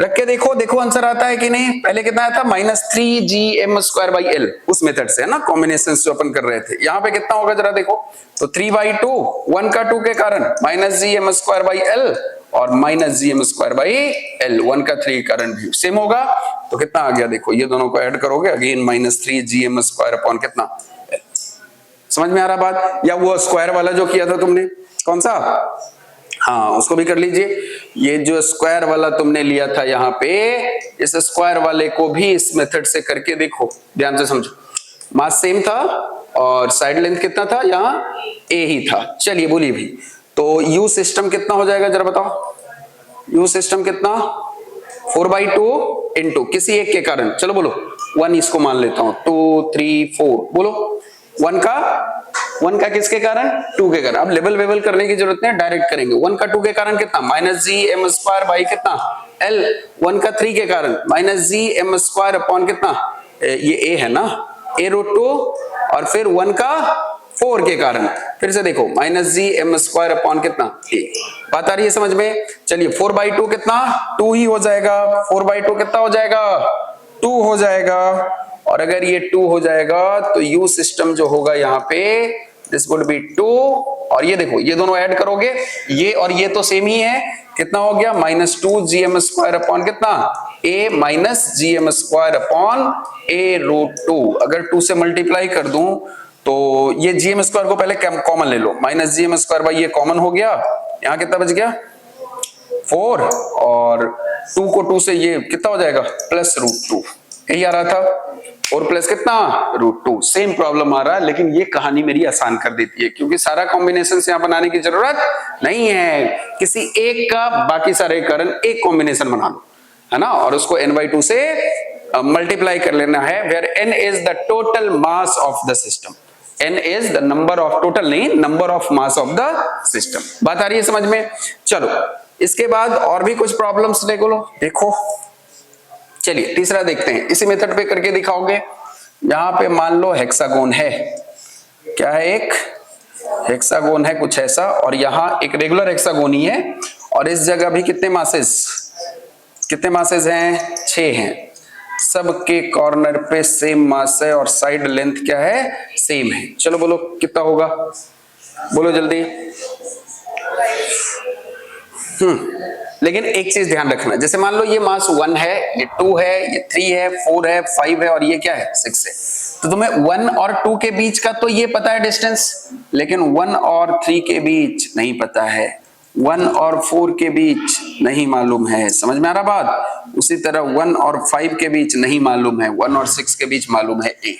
रख के देखो, देखो आंसर आता है कि नहीं। पहले कितना आया था, -3gm²/L, उस मेथड से है ना, कॉम्बिनेशन जो अपन कर रहे थे। यहाँ पे कितना होगा जरा देखो, तो 3/2, 1 का 2 के कारण -gm²/L और -gm²/L, 1 का 3 के कारण भी सेम होगा। तो कितना आ गया देखो, ये दोनों को ऐड करोगे अगेन -3gm² अपॉन कितना L। समझ में आ रहा बात? या वो स्क्वायर वाला जो किया था तुमने, कौन सा, हाँ उसको भी कर लीजिए। ये जो स्क्वायर वाला तुमने लिया था यहाँ पे, इस स्क्वायर वाले को भी इस मेथड से करके देखो, ध्यान से समझो। मास सेम था और साइड लेंथ कितना था, यहाँ a ही था। चलिए बोलिए भी, तो u सिस्टम कितना हो जाएगा जरा बताओ। u सिस्टम कितना, 4/2 इंटू किसी एक के कारण, चलो बोलो 1 इसको मान लेता हूं, 2 3 4 बोलो, 1 का किसके कारण, 2 के कारण। अब लेवल वेवल करने की जरूरत नहीं, डायरेक्ट करेंगे। 1 का 2 के कारण कितना, -gm² कितना L, 1 का 3 के कारण -gm² अपॉन कितना, ये a है ना, a√2, और फिर 1 का 4 के कारण फिर से देखो -gm² अपॉन कितना a। बात आ रही है समझ में? चलिए 4/2 कितना, 2 ही हो जाएगा, 4/2 कितना हो जाएगा, 2 हो जाएगा। और अगर ये 2 हो जाएगा तो u सिस्टम जो होगा यहाँ पे, दिस वुड बी 2, और ये देखो ये दोनों ऐड करोगे, ये और ये तो सेम ही है, कितना हो गया, -2gm² अपॉन कितना a, -gm² अपॉन a√2। अगर 2 से मल्टीप्लाई कर दूं तो ये gm² को पहले कॉमन ले लो, -gm² ये कॉमन हो गया, यहाँ कितना बच गया 4, और 2 को 2 से ये कितना हो जाएगा, +√2, यही आ रहा था, और प्लस कितना √2। सेम प्रॉब्लम आ रहा है, लेकिन ये कहानी मेरी आसान कर देती है, क्योंकि सारा कॉम्बिनेशन से यहाँ बनाने की जरूरत नहीं है। किसी एक का बाकी सारे कारण एक कॉम्बिनेशन बना लो, है ना, और उसको n/2 से मल्टीप्लाई कर लेना है, where n is the total mass of the system. n is the number of, total नहीं, number of mass of the system. बात आ रही है समझ में? चलो इसके बाद और भी कुछ प्रॉब्लम्स देखो। चलिए तीसरा देखते हैं, इसी मेथड पे करके दिखाओगे। यहां पे मान लो हेक्सागोन है, क्या है, एक हेक्सागोन है कुछ ऐसा, और यहाँ एक रेगुलर हेक्सागोन ही है, और इस जगह भी कितने मासेस हैं, 6 हैं। सबके कॉर्नर पे सेम मास है और साइड लेंथ क्या है, सेम है। चलो बोलो कितना होगा, बोलो जल्दी। लेकिन एक चीज ध्यान रखना, जैसे मान लो ये मास 1 है, ये 2 है, ये 3 है, 4 है, 5 है, और ये क्या है 6 है। तो तुम्हें 1 और 2 के बीच का तो ये पता है डिस्टेंस, लेकिन 1 और 3 के बीच नहीं पता है, 1 और 4 के बीच नहीं मालूम है। समझ में आ रहा बात? उसी तरह 1 और 5 के बीच नहीं मालूम है, 1 और 6 के बीच मालूम है a।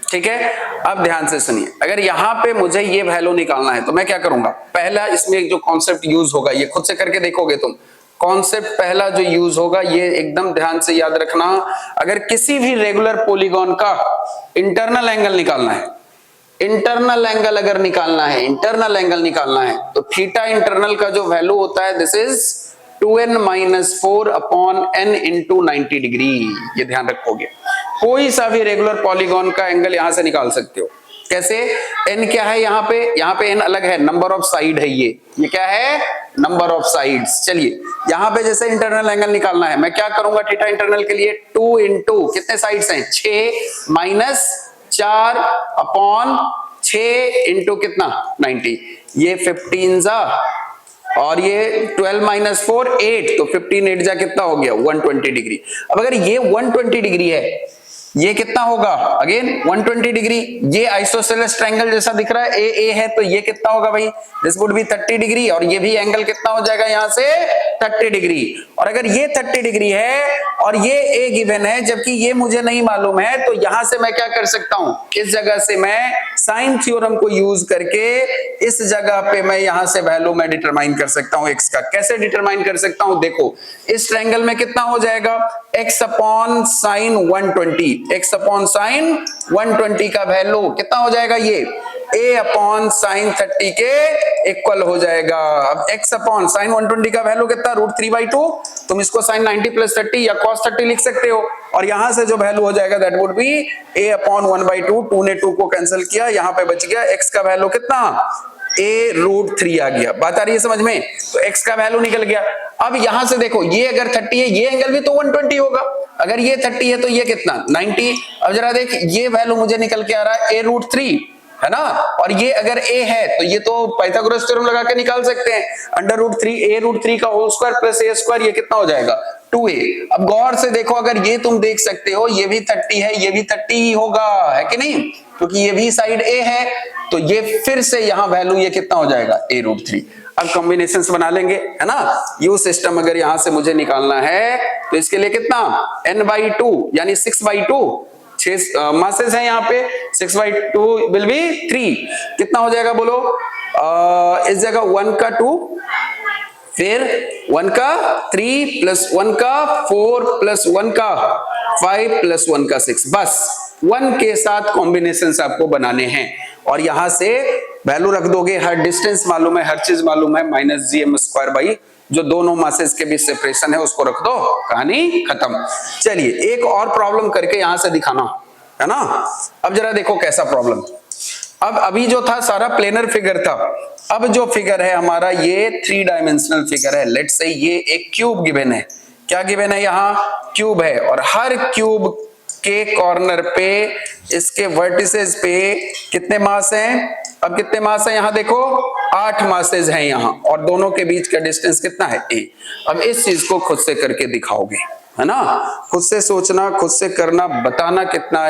ठीक है, अब ध्यान से सुनिए, अगर यहाँ पे मुझे ये वैल्यू निकालना है तो मैं क्या करूंगा, पहला इसमें एक जो कॉन्सेप्ट यूज होगा, ये खुद से करके देखोगे तुम, कॉन्सेप्ट पहला जो यूज होगा ये एकदम ध्यान से याद रखना। अगर किसी भी रेगुलर पॉलीगॉन का इंटरनल एंगल निकालना है, इंटरनल एंगल अगर निकालना है, इंटरनल एंगल निकालना है, तो थीटा इंटरनल का जो वैल्यू होता है, this is 2n-4 upon n into 90 degree. ये ध्यान रखोगे, कोई सा भी रेगुलर पॉलीगॉन का एंगल यहां से निकाल सकते हो। कैसे, n क्या है यहाँ पे n अलग है, नंबर ऑफ साइड है, ये क्या है, नंबर ऑफ साइड्स। चलिए यहाँ पे जैसे इंटरनल एंगल निकालना है, मैं क्या करूंगा थीटा इंटरनल के लिए, 2 इंटू कितने साइड्स हैं, 6 -4 अपॉन 6 इंटू कितना 90, ये 15 जा, और ये 12 - 4 8, तो 15 8 जा कितना हो गया 120 डिग्री। अब अगर ये 120 डिग्री है, ये कितना होगा, अगेन 120 डिग्री। ये आइसोसेलेस ट्रायंगल जैसा दिख रहा है, ए है, तो ये कितना होगा भाई, दिस वुड बी 30 डिग्री, और ये भी एंगल कितना हो जाएगा यहाँ से 30 डिग्री। और अगर ये 30 डिग्री है और ये ए गिवन है, जबकि ये मुझे नहीं मालूम है, तो यहां से मैं क्या कर सकता हूं, इस जगह से मैं साइन थ्योरम को यूज करके इस जगह पे मैं यहां से वैल्यू मैं डिटरमाइन कर सकता हूं एक्स का। कैसे डिटरमाइन कर सकता हूं, देखो इस ट्रायंगल में कितना हो जाएगा, x upon sine 120, x upon sine 120 का वैल्यू कितना हो जाएगा, ये a अपॉन साइन 30 के इक्वल हो जाएगा। अब x अपॉन साइन 120 का वैल्यू कितना, √3/2। तुम इसको साइन 90 + 30 या cos 30 लिख सकते हो, और यहां से जो वैल्यू हो जाएगा that would be a upon 1/2। 2 ने 2 को कैंसिल किया, यहां पे बच गया x का वैल्यू कितना, a√3 आ गया। बात आ रही है समझ में? तो x का वैल्यू निकल गया। अब यहां से देखो, ये अगर 30 है, ये एंगल भी तो 120 होगा। अगर ये 30 है तो ये कितना, 90। अब जरा देख, ये वैल्यू मुझे निकल के आ रहा है a√3, है ना, और ये अगर a है तो ये तो पाइथागोरस थ्योरम लगा के निकाल सकते हैं। √3 a√3 का होल स्क्वायर प्लस a², ये कितना हो जाएगा, 2a। अब गौर से देखो, अगर ये तुम देख सकते हो, ये भी 30 है, ये भी 30 ही होगा, है कि नहीं, क्योंकि ये भी साइड a है, तो ये फिर से यहां वैल्यू ये कितना हो जाएगा, a√3। अब कॉम्बिनेशंस बना लेंगे, है ना। यू सिस्टम अगर यहां से मुझे निकालना है तो इसके लिए कितना, n/2 यानी 6/2, 6 मासेस है यहाँ पे, 6/2 विल बी 3। कितना हो जाएगा बोलो, इस जगह 1 का 2, फिर 1 का 3 प्लस 1 का 4 प्लस 1 का 5 प्लस 1 का 6। बस 1 के साथ कॉम्बिनेशंस आपको बनाने हैं, और यहां से वैल्यू रख दोगे, हर डिस्टेंस मालूम है, हर चीज मालूम है, -gm² बाई जो दोनों मासेस के बीच सेपरेशन है उसको रख दो, कहानी खत्म। चलिए एक और प्रॉब्लम करके यहां से दिखाना, है ना। अब जरा देखो कैसा प्रॉब्लम। अब अभी जो था सारा प्लेनर फिगर था, अब जो फिगर है हमारा ये 3 डायमेंशनल फिगर है। लेट्स से ये एक क्यूब गिवन है। क्या गिवन है, यहाँ क्यूब है, और हर क्यूब के कॉर्नर पे इसके वर्टिसेस पे कितने मास हैं, अब कितने मास हैं, यहां देखो 8 मासेज हैं यहां, और दोनों के बीच का डिस्टेंस कितना है, a। अब इस चीज को खुद से करके दिखाओगे, है ना, खुद से सोचना, खुद से करना, बताना कितना है।